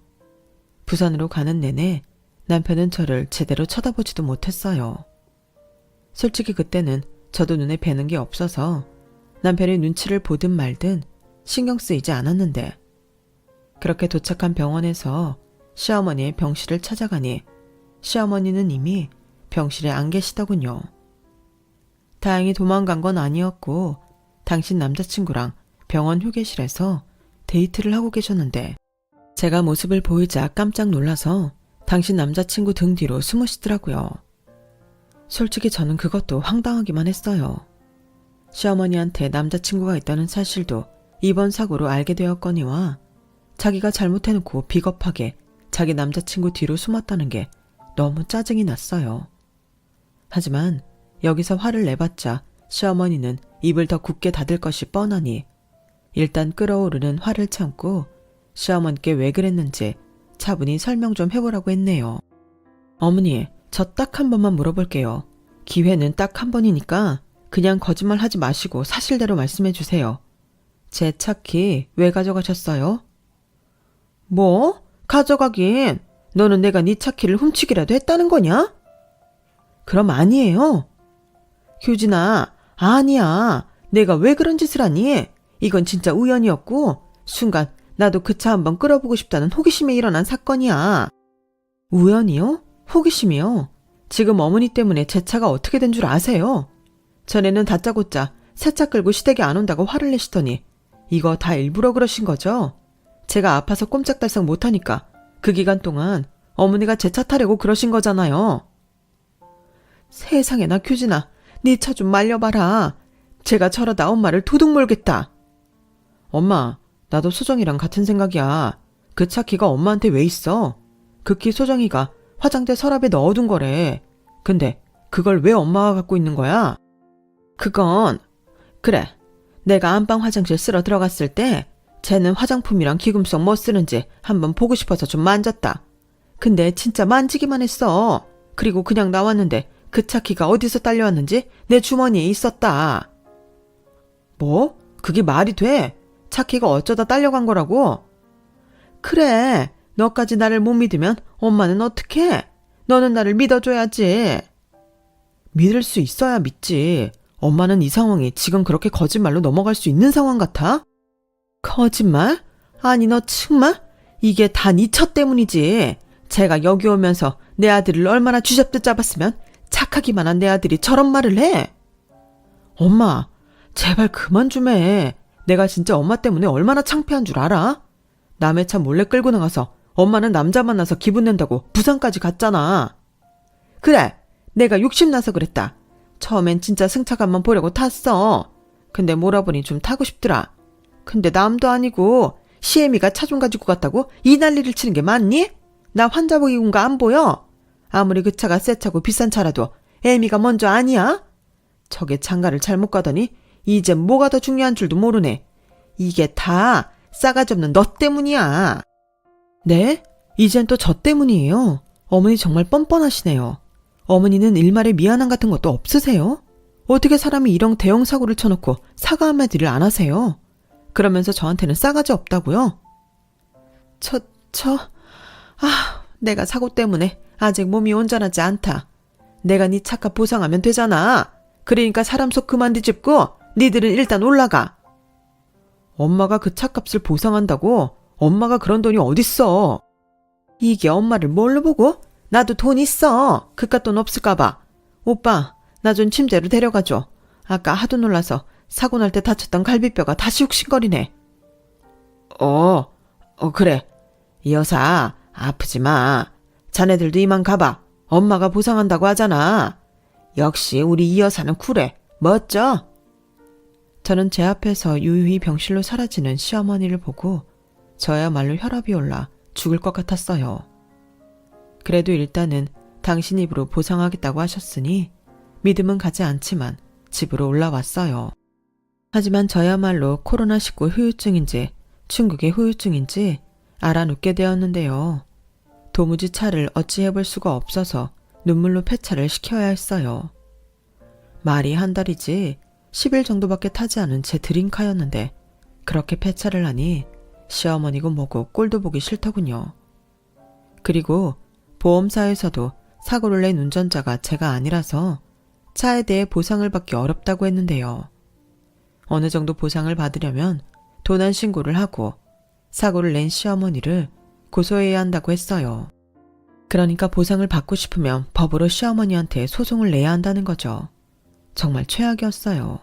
부산으로 가는 내내 남편은 저를 제대로 쳐다보지도 못했어요. 솔직히 그때는 저도 눈에 뵈는 게 없어서 남편의 눈치를 보든 말든 신경 쓰이지 않았는데 그렇게 도착한 병원에서 시어머니의 병실을 찾아가니 시어머니는 이미 병실에 안 계시더군요. 다행히 도망간 건 아니었고 당신 남자친구랑 병원 휴게실에서 데이트를 하고 계셨는데 제가 모습을 보이자 깜짝 놀라서 당신 남자친구 등 뒤로 숨으시더라고요. 솔직히 저는 그것도 황당하기만 했어요. 시어머니한테 남자친구가 있다는 사실도 이번 사고로 알게 되었거니와 자기가 잘못해놓고 비겁하게 자기 남자친구 뒤로 숨었다는 게 너무 짜증이 났어요. 하지만 여기서 화를 내봤자 시어머니는 입을 더 굳게 닫을 것이 뻔하니 일단 끓어오르는 화를 참고 시어머니께 왜 그랬는지 차분히 설명 좀 해보라고 했네요. 어머니, 저 딱 한 번만 물어볼게요. 기회는 딱 한 번이니까 그냥 거짓말 하지 마시고 사실대로 말씀해 주세요. 제 차키 왜 가져가셨어요? 뭐? 가져가긴. 너는 내가 네 차키를 훔치기라도 했다는 거냐? 그럼 아니에요. 효진아, 아니야. 내가 왜 그런 짓을 하니? 이건 진짜 우연이었고 순간 나도 그 차 한번 끌어보고 싶다는 호기심에 일어난 사건이야. 우연이요? 호기심이요? 지금 어머니 때문에 제 차가 어떻게 된 줄 아세요? 전에는 다짜고짜 새 차 끌고 시댁에 안 온다고 화를 내시더니 이거 다 일부러 그러신 거죠? 제가 아파서 꼼짝달싹 못하니까 그 기간 동안 어머니가 제 차 타려고 그러신 거잖아요. 세상에나 규진아, 네 차 좀 말려봐라. 제가 저러다 엄마를 도둑 몰겠다. 엄마, 나도 소정이랑 같은 생각이야. 그 차 키가 엄마한테 왜 있어? 그 키 소정이가 화장대 서랍에 넣어둔 거래. 근데 그걸 왜 엄마가 갖고 있는 거야? 그건 그래. 내가 안방 화장실 쓸어 들어갔을 때 쟤는 화장품이랑 기금속 뭐 쓰는지 한번 보고 싶어서 좀 만졌다. 근데 진짜 만지기만 했어. 그리고 그냥 나왔는데 그 차 키가 어디서 딸려왔는지 내 주머니에 있었다. 뭐? 그게 말이 돼? 차 키가 어쩌다 딸려간 거라고? 그래. 너까지 나를 못 믿으면 엄마는 어떡해? 너는 나를 믿어줘야지. 믿을 수 있어야 믿지. 엄마는 이 상황이 지금 그렇게 거짓말로 넘어갈 수 있는 상황 같아? 거짓말? 아니 너 정말? 이게 다 네 차 때문이지. 제가 여기 오면서 내 아들을 얼마나 쥐잡듯 잡았으면 착하기만 한 내 아들이 저런 말을 해. 엄마, 제발 그만 좀 해. 내가 진짜 엄마 때문에 얼마나 창피한 줄 알아? 남의 차 몰래 끌고 나가서 엄마는 남자 만나서 기분 낸다고 부산까지 갔잖아. 그래, 내가 욕심나서 그랬다. 처음엔 진짜 승차감만 보려고 탔어. 근데 몰아보니 좀 타고 싶더라. 근데 남도 아니고 시애미가 차 좀 가지고 갔다고 이 난리를 치는 게 맞니? 나 환자복 입은 거 안 보여? 아무리 그 차가 새 차고 비싼 차라도 애미가 먼저 아니야? 저게 장가를 잘못 가더니 이제 뭐가 더 중요한 줄도 모르네. 이게 다 싸가지 없는 너 때문이야. 네? 이젠 또 저 때문이에요. 어머니 정말 뻔뻔하시네요. 어머니는 일말에 미안함 같은 것도 없으세요? 어떻게 사람이 이런 대형 사고를 쳐놓고 사과 한마디를 안 하세요? 그러면서 저한테는 싸가지 없다고요? 내가 사고 때문에 아직 몸이 온전하지 않다. 내가 네 차값 보상하면 되잖아. 그러니까 사람 속 그만 뒤집고 니들은 일단 올라가. 엄마가 그 차값을 보상한다고? 엄마가 그런 돈이 어딨어. 이게 엄마를 뭘로 보고? 나도 돈 있어. 그깟 돈 없을까봐. 오빠, 나 좀 침대로 데려가줘. 아까 하도 놀라서 사고 날 때 다쳤던 갈비뼈가 다시 욱신거리네. 그래. 이 여사, 아프지 마. 자네들도 이만 가봐. 엄마가 보상한다고 하잖아. 역시 우리 이 여사는 쿨해. 멋져? 저는 제 앞에서 유유히 병실로 사라지는 시어머니를 보고 저야말로 혈압이 올라 죽을 것 같았어요. 그래도 일단은 당신 입으로 보상하겠다고 하셨으니 믿음은 가지 않지만 집으로 올라왔어요. 하지만 저야말로 코로나19 후유증인지 중국의 후유증인지 알아눕게 되었는데요. 도무지 차를 어찌해볼 수가 없어서 눈물로 폐차를 시켜야 했어요. 말이 한 달이지 10일 정도밖에 타지 않은 제 드림카였는데 그렇게 폐차를 하니 시어머니고 뭐고 꼴도 보기 싫더군요. 그리고 보험사에서도 사고를 낸 운전자가 제가 아니라서 차에 대해 보상을 받기 어렵다고 했는데요. 어느 정도 보상을 받으려면 도난 신고를 하고 사고를 낸 시어머니를 고소해야 한다고 했어요. 그러니까 보상을 받고 싶으면 법으로 시어머니한테 소송을 내야 한다는 거죠. 정말 최악이었어요.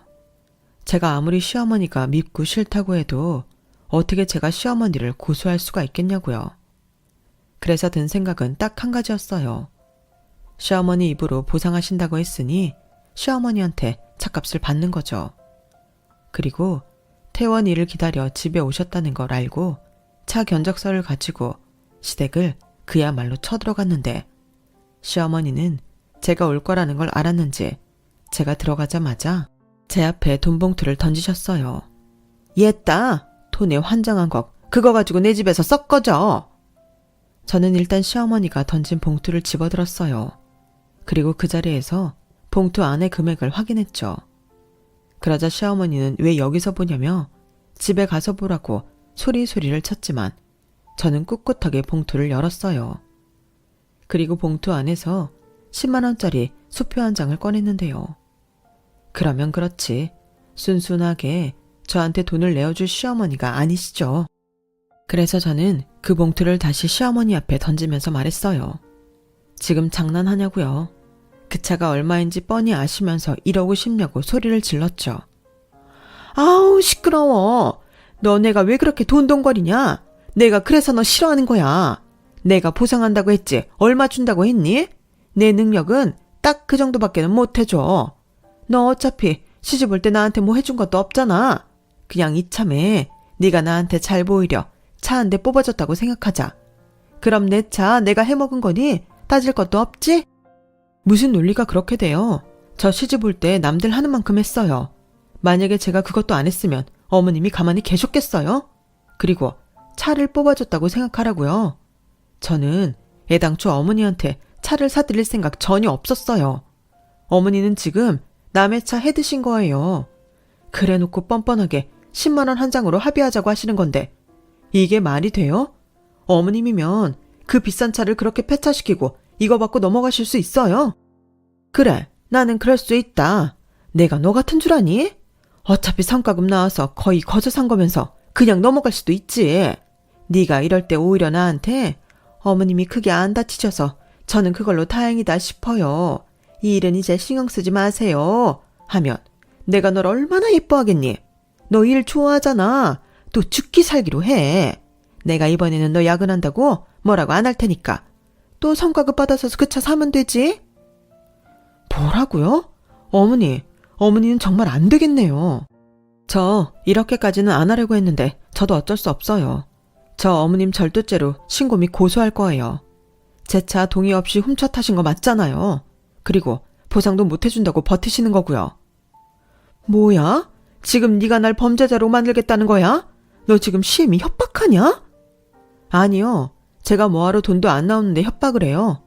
제가 아무리 시어머니가 밉고 싫다고 해도 어떻게 제가 시어머니를 고소할 수가 있겠냐고요. 그래서 든 생각은 딱 한 가지였어요. 시어머니 입으로 보상하신다고 했으니 시어머니한테 차값을 받는 거죠. 그리고 퇴원일을 기다려 집에 오셨다는 걸 알고 차 견적서를 가지고 시댁을 그야말로 쳐들어갔는데 시어머니는 제가 올 거라는 걸 알았는지 제가 들어가자마자 제 앞에 돈 봉투를 던지셨어요. 얘따, 돈에 환장한 거 그거 가지고 내 집에서 썩 꺼져. 저는 일단 시어머니가 던진 봉투를 집어들었어요. 그리고 그 자리에서 봉투 안의 금액을 확인했죠. 그러자 시어머니는 왜 여기서 보냐며 집에 가서 보라고 소리소리를 쳤지만 저는 꿋꿋하게 봉투를 열었어요. 그리고 봉투 안에서 10만 원짜리 수표 한 장을 꺼냈는데요. 그러면 그렇지 순순하게 저한테 돈을 내어줄 시어머니가 아니시죠. 그래서 저는 그 봉투를 다시 시어머니 앞에 던지면서 말했어요. 지금 장난하냐고요. 그 차가 얼마인지 뻔히 아시면서 이러고 싶냐고 소리를 질렀죠. 아우 시끄러워. 너네가 왜 그렇게 돈돈거리냐. 내가 그래서 너 싫어하는 거야. 내가 보상한다고 했지 얼마 준다고 했니? 내 능력은 딱 그 정도밖에는 못 해줘. 너 어차피 시집 올 때 나한테 뭐 해준 것도 없잖아. 그냥 이참에 네가 나한테 잘 보이려 차 한 대 뽑아줬다고 생각하자. 그럼 내 차 내가 해먹은 거니 따질 것도 없지? 무슨 논리가 그렇게 돼요? 저 시집 올 때 남들 하는 만큼 했어요. 만약에 제가 그것도 안 했으면 어머님이 가만히 계셨겠어요? 그리고 차를 뽑아줬다고 생각하라고요. 저는 애당초 어머니한테 차를 사드릴 생각 전혀 없었어요. 어머니는 지금 남의 차 해드신 거예요. 그래놓고 뻔뻔하게 10만 원 한 장으로 합의하자고 하시는 건데 이게 말이 돼요? 어머님이면 그 비싼 차를 그렇게 폐차시키고 이거 받고 넘어가실 수 있어요? 그래, 나는 그럴 수 있다. 내가 너 같은 줄 아니? 어차피 성과금 나와서 거의 거저 산 거면서 그냥 넘어갈 수도 있지. 네가 이럴 때 오히려 나한테 어머님이 크게 안 다치셔서 저는 그걸로 다행이다 싶어요. 이 일은 이제 신경 쓰지 마세요. 하면 내가 널 얼마나 예뻐하겠니? 너 일 좋아하잖아. 또 죽기 살기로 해. 내가 이번에는 너 야근한다고 뭐라고 안 할 테니까. 또 성과급 받아서 그 차 사면 되지? 뭐라고요? 어머니는 정말 안 되겠네요. 저 이렇게까지는 안 하려고 했는데 저도 어쩔 수 없어요. 저 어머님 절도죄로 신고 및 고소할 거예요. 제 차 동의 없이 훔쳐 타신 거 맞잖아요. 그리고 보상도 못 해준다고 버티시는 거고요. 뭐야? 지금 네가 날 범죄자로 만들겠다는 거야? 너 지금 시엠이 협박하냐? 아니요. 제가 뭐하러 돈도 안 나오는데 협박을 해요.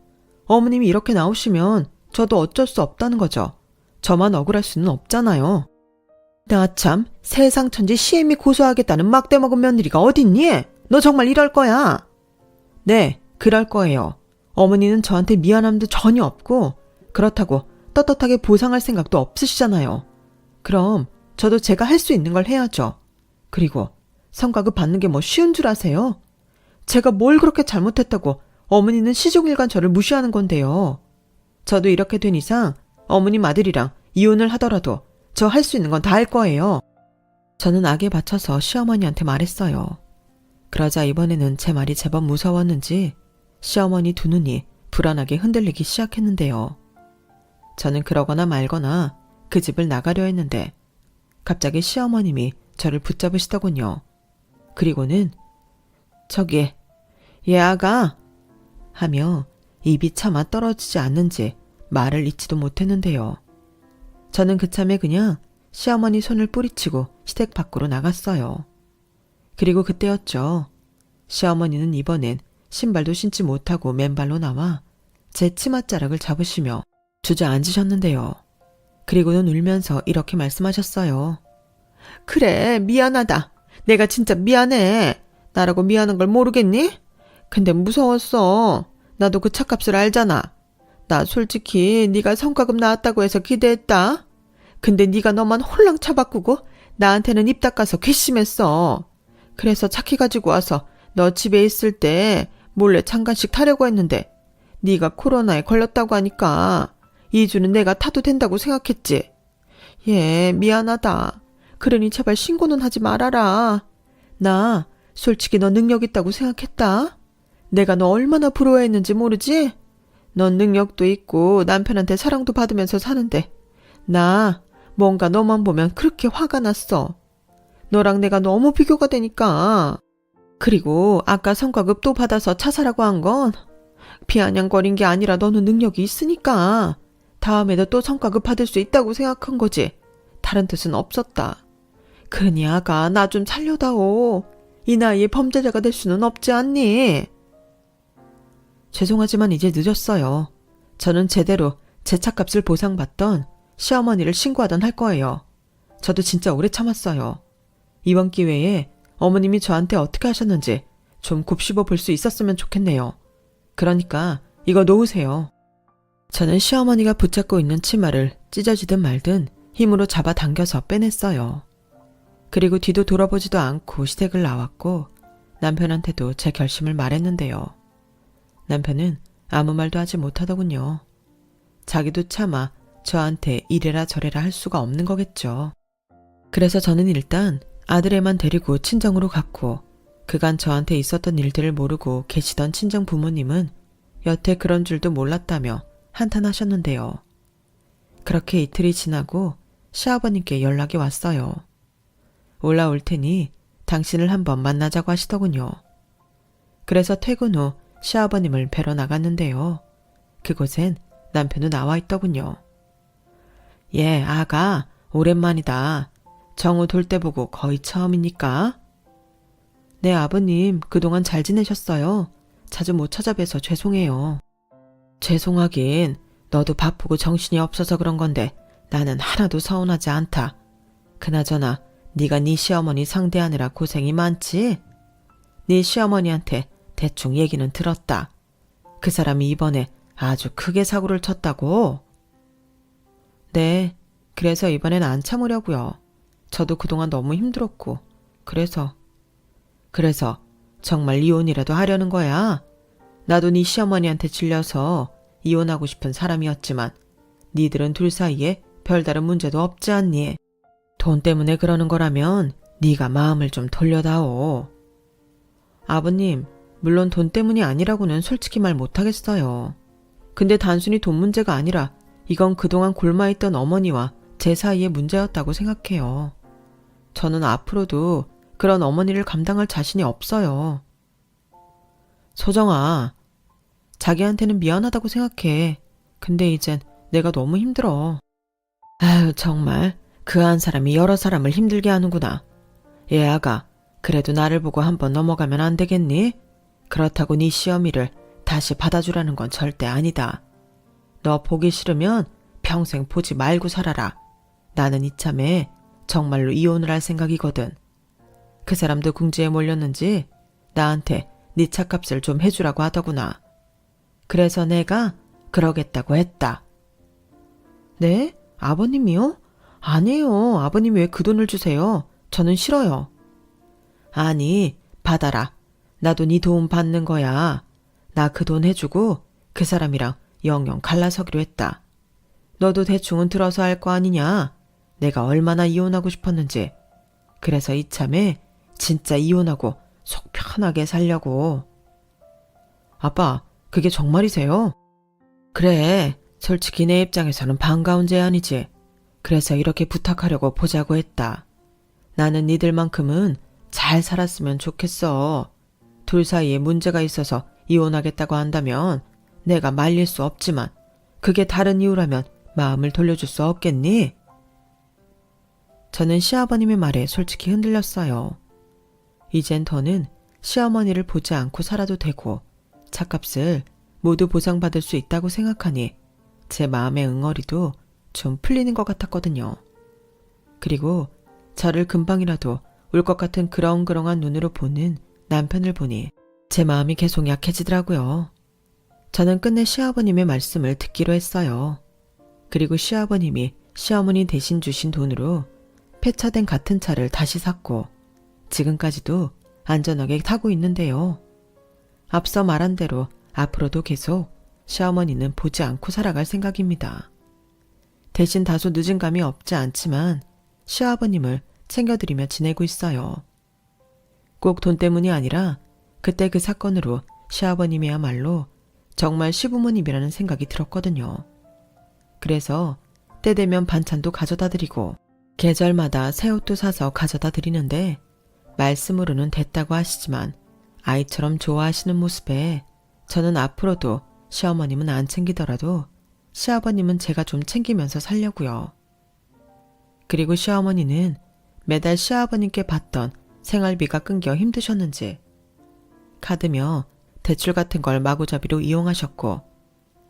어머님이 이렇게 나오시면 저도 어쩔 수 없다는 거죠. 저만 억울할 수는 없잖아요. 나 참 세상 천지 시엠이 고소하겠다는 막대 먹은 며느리가 어딨니? 너 정말 이럴 거야? 네, 그럴 거예요. 어머니는 저한테 미안함도 전혀 없고 그렇다고 떳떳하게 보상할 생각도 없으시잖아요. 그럼 저도 제가 할 수 있는 걸 해야죠. 그리고 성과급 받는 게 뭐 쉬운 줄 아세요? 제가 뭘 그렇게 잘못했다고 어머니는 시종일관 저를 무시하는 건데요. 저도 이렇게 된 이상 어머님 아들이랑 이혼을 하더라도 저 할 수 있는 건 다 할 거예요. 저는 악에 받쳐서 시어머니한테 말했어요. 그러자 이번에는 제 말이 제법 무서웠는지 시어머니 두 눈이 불안하게 흔들리기 시작했는데요. 저는 그러거나 말거나 그 집을 나가려 했는데 갑자기 시어머님이 저를 붙잡으시더군요. 그리고는 저기 얘 아가 하며 입이 차마 떨어지지 않는지 말을 잇지도 못했는데요. 저는 그참에 그냥 시어머니 손을 뿌리치고 시댁 밖으로 나갔어요. 그리고 그때였죠. 시어머니는 이번엔 신발도 신지 못하고 맨발로 나와 제 치맛자락을 잡으시며 주저앉으셨는데요. 그리고는 울면서 이렇게 말씀하셨어요. 그래, 미안하다. 내가 진짜 미안해. 나라고 미안한 걸 모르겠니? 근데 무서웠어. 나도 그 차값을 알잖아. 나 솔직히 네가 성과급 나왔다고 해서 기대했다. 근데 네가 너만 홀랑 차바꾸고 나한테는 입 닦아서 괘씸했어. 그래서 차키 가지고 와서 너 집에 있을 때 몰래 잠깐씩 타려고 했는데 네가 코로나에 걸렸다고 하니까 2주는 내가 타도 된다고 생각했지. 예, 미안하다. 그러니 제발 신고는 하지 말아라. 나 솔직히 너 능력 있다고 생각했다. 내가 너 얼마나 부러워했는지 모르지? 넌 능력도 있고 남편한테 사랑도 받으면서 사는데 나 뭔가 너만 보면 그렇게 화가 났어. 너랑 내가 너무 비교가 되니까. 그리고 아까 성과급 또 받아서 차 사라고 한 건 비아냥거린 게 아니라 너는 능력이 있으니까 다음에도 또 성과급 받을 수 있다고 생각한 거지. 다른 뜻은 없었다. 그러니 아가 나 좀 살려다오. 이 나이에 범죄자가 될 수는 없지 않니? 죄송하지만 이제 늦었어요. 저는 제대로 제 차값을 보상받던 시어머니를 신고하던 할 거예요. 저도 진짜 오래 참았어요. 이번 기회에 어머님이 저한테 어떻게 하셨는지 좀 곱씹어 볼 수 있었으면 좋겠네요. 그러니까 이거 놓으세요. 저는 시어머니가 붙잡고 있는 치마를 찢어지든 말든 힘으로 잡아당겨서 빼냈어요. 그리고 뒤도 돌아보지도 않고 시댁을 나왔고 남편한테도 제 결심을 말했는데요. 남편은 아무 말도 하지 못하더군요. 자기도 차마 저한테 이래라 저래라 할 수가 없는 거겠죠. 그래서 저는 일단 아들애만 데리고 친정으로 갔고 그간 저한테 있었던 일들을 모르고 계시던 친정 부모님은 여태 그런 줄도 몰랐다며 한탄하셨는데요. 그렇게 이틀이 지나고 시아버님께 연락이 왔어요. 올라올 테니 당신을 한번 만나자고 하시더군요. 그래서 퇴근 후 시아버님을 뵈러 나갔는데요. 그곳엔 남편도 나와 있더군요. 예, 아가, 오랜만이다. 정우 돌 때 보고 거의 처음이니까. 네, 아버님, 그동안 잘 지내셨어요? 자주 못 찾아뵈서 죄송해요. 죄송하긴, 너도 바쁘고 정신이 없어서 그런 건데 나는 하나도 서운하지 않다. 그나저나 네가 네 시어머니 상대하느라 고생이 많지? 네 시어머니한테 대충 얘기는 들었다. 그 사람이 이번에 아주 크게 사고를 쳤다고? 네, 그래서 이번엔 안 참으려고요. 저도 그동안 너무 힘들었고, 그래서 정말 이혼이라도 하려는 거야? 나도 네 시어머니한테 질려서 이혼하고 싶은 사람이었지만 니들은 둘 사이에 별다른 문제도 없지 않니? 돈 때문에 그러는 거라면 네가 마음을 좀 돌려다오. 아버님, 물론 돈 때문이 아니라고는 솔직히 말 못하겠어요. 근데 단순히 돈 문제가 아니라 이건 그동안 골마있던 어머니와 제 사이의 문제였다고 생각해요. 저는 앞으로도 그런 어머니를 감당할 자신이 없어요. 소정아, 자기한테는 미안하다고 생각해. 근데 이젠 내가 너무 힘들어. 아유, 정말 그 한 사람이 여러 사람을 힘들게 하는구나. 얘 아가, 그래도 나를 보고 한번 넘어가면 안 되겠니? 그렇다고 네 시어미를 다시 받아주라는 건 절대 아니다. 너 보기 싫으면 평생 보지 말고 살아라. 나는 이참에 정말로 이혼을 할 생각이거든. 그 사람도 궁지에 몰렸는지 나한테 네 차값을 좀 해주라고 하더구나. 그래서 내가 그러겠다고 했다. 네? 아버님이요? 아니에요. 아버님이 왜 그 돈을 주세요? 저는 싫어요. 아니, 받아라. 나도 네 도움 받는 거야. 나 그 돈 해주고 그 사람이랑 영영 갈라서기로 했다. 너도 대충은 들어서 할 거 아니냐? 내가 얼마나 이혼하고 싶었는지. 그래서 이참에 진짜 이혼하고 속 편하게 살려고. 아빠, 그게 정말이세요? 그래, 솔직히 내 입장에서는 반가운 제안이지. 그래서 이렇게 부탁하려고 보자고 했다. 나는 니들만큼은 잘 살았으면 좋겠어. 둘 사이에 문제가 있어서 이혼하겠다고 한다면 내가 말릴 수 없지만 그게 다른 이유라면 마음을 돌려줄 수 없겠니? 저는 시아버님의 말에 솔직히 흔들렸어요. 이젠 더는 시어머니를 보지 않고 살아도 되고 차값을 모두 보상받을 수 있다고 생각하니 제 마음의 응어리도 좀 풀리는 것 같았거든요. 그리고 저를 금방이라도 울 것 같은 그렁그렁한 눈으로 보는 남편을 보니 제 마음이 계속 약해지더라고요. 저는 끝내 시아버님의 말씀을 듣기로 했어요. 그리고 시아버님이 시어머니 대신 주신 돈으로 폐차된 같은 차를 다시 샀고 지금까지도 안전하게 타고 있는데요. 앞서 말한 대로 앞으로도 계속 시어머니는 보지 않고 살아갈 생각입니다. 대신 다소 늦은 감이 없지 않지만 시아버님을 챙겨드리며 지내고 있어요. 꼭 돈 때문이 아니라 그때 그 사건으로 시아버님이야말로 정말 시부모님이라는 생각이 들었거든요. 그래서 때 되면 반찬도 가져다 드리고 계절마다 새 옷도 사서 가져다 드리는데 말씀으로는 됐다고 하시지만 아이처럼 좋아하시는 모습에 저는 앞으로도 시어머님은 안 챙기더라도 시아버님은 제가 좀 챙기면서 살려고요. 그리고 시어머니는 매달 시아버님께 받던 생활비가 끊겨 힘드셨는지 카드며 대출 같은 걸 마구잡이로 이용하셨고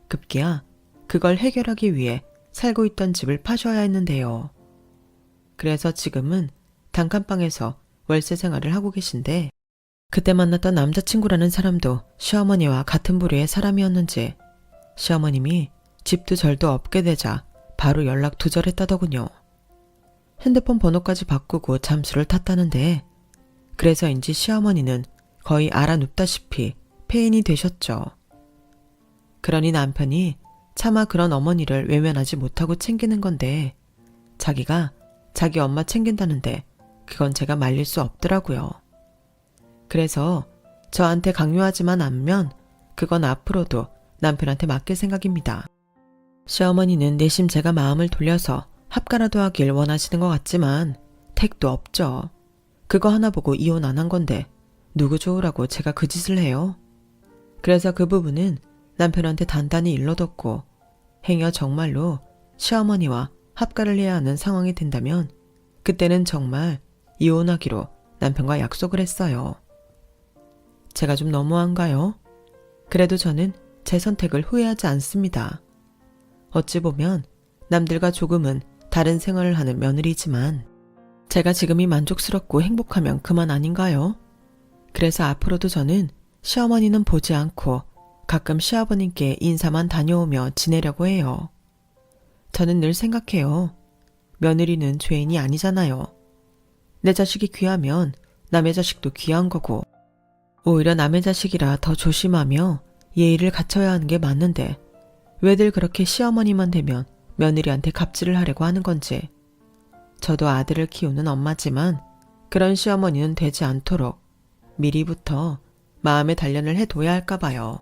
급기야 그걸 해결하기 위해 살고 있던 집을 파셔야 했는데요. 그래서 지금은 단칸방에서 월세 생활을 하고 계신데 그때 만났던 남자친구라는 사람도 시어머니와 같은 부류의 사람이었는지 시어머님이 집도 절도 없게 되자 바로 연락 두절했다더군요. 핸드폰 번호까지 바꾸고 잠수를 탔다는데 그래서인지 시어머니는 거의 알아눕다시피 폐인이 되셨죠. 그러니 남편이 차마 그런 어머니를 외면하지 못하고 챙기는 건데 자기가 자기 엄마 챙긴다는데 그건 제가 말릴 수 없더라고요. 그래서 저한테 강요하지만 않으면 그건 앞으로도 남편한테 맡길 생각입니다. 시어머니는 내심 제가 마음을 돌려서 합가라도 하길 원하시는 것 같지만 택도 없죠. 그거 하나 보고 이혼 안 한 건데 누구 좋으라고 제가 그 짓을 해요. 그래서 그 부분은 남편한테 단단히 일러뒀고 행여 정말로 시어머니와 합가를 해야 하는 상황이 된다면 그때는 정말 이혼하기로 남편과 약속을 했어요. 제가 좀 너무한가요? 그래도 저는 제 선택을 후회하지 않습니다. 어찌 보면 남들과 조금은 다른 생활을 하는 며느리지만 제가 지금이 만족스럽고 행복하면 그만 아닌가요? 그래서 앞으로도 저는 시어머니는 보지 않고 가끔 시아버님께 인사만 다녀오며 지내려고 해요. 저는 늘 생각해요. 며느리는 죄인이 아니잖아요. 내 자식이 귀하면 남의 자식도 귀한 거고 오히려 남의 자식이라 더 조심하며 예의를 갖춰야 하는 게 맞는데 왜들 그렇게 시어머니만 되면 며느리한테 갑질을 하려고 하는 건지. 저도 아들을 키우는 엄마지만 그런 시어머니는 되지 않도록 미리부터 마음의 단련을 해둬야 할까 봐요.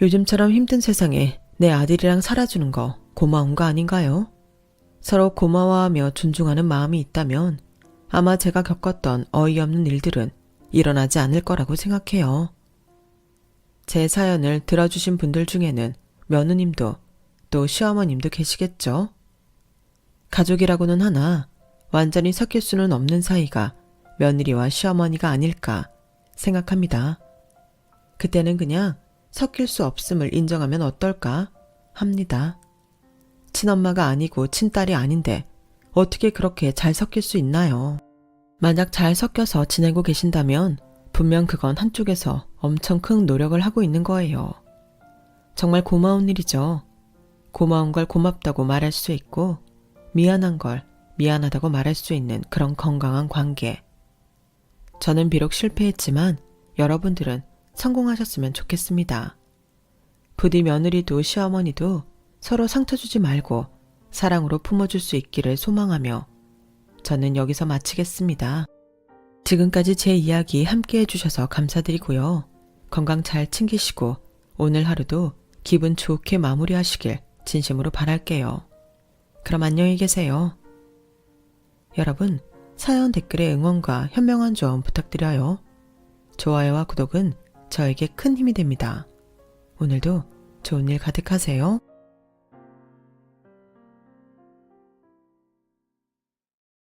요즘처럼 힘든 세상에 내 아들이랑 살아주는 거 고마운 거 아닌가요? 서로 고마워하며 존중하는 마음이 있다면 아마 제가 겪었던 어이없는 일들은 일어나지 않을 거라고 생각해요. 제 사연을 들어주신 분들 중에는 며느님도 또 시어머님도 계시겠죠? 가족이라고는 하나 완전히 섞일 수는 없는 사이가 며느리와 시어머니가 아닐까 생각합니다. 그때는 그냥 섞일 수 없음을 인정하면 어떨까 합니다. 친엄마가 아니고 친딸이 아닌데 어떻게 그렇게 잘 섞일 수 있나요? 만약 잘 섞여서 지내고 계신다면 분명 그건 한쪽에서 엄청 큰 노력을 하고 있는 거예요. 정말 고마운 일이죠. 고마운 걸 고맙다고 말할 수 있고 미안한 걸 미안하다고 말할 수 있는 그런 건강한 관계. 저는 비록 실패했지만 여러분들은 성공하셨으면 좋겠습니다. 부디 며느리도 시어머니도 서로 상처 주지 말고 사랑으로 품어줄 수 있기를 소망하며 저는 여기서 마치겠습니다. 지금까지 제 이야기 함께 해주셔서 감사드리고요. 건강 잘 챙기시고 오늘 하루도 기분 좋게 마무리하시길 진심으로 바랄게요. 그럼 안녕히 계세요. 여러분, 사연 댓글에 응원과 현명한 조언 부탁드려요. 좋아요와 구독은 저에게 큰 힘이 됩니다. 오늘도 좋은 일 가득하세요.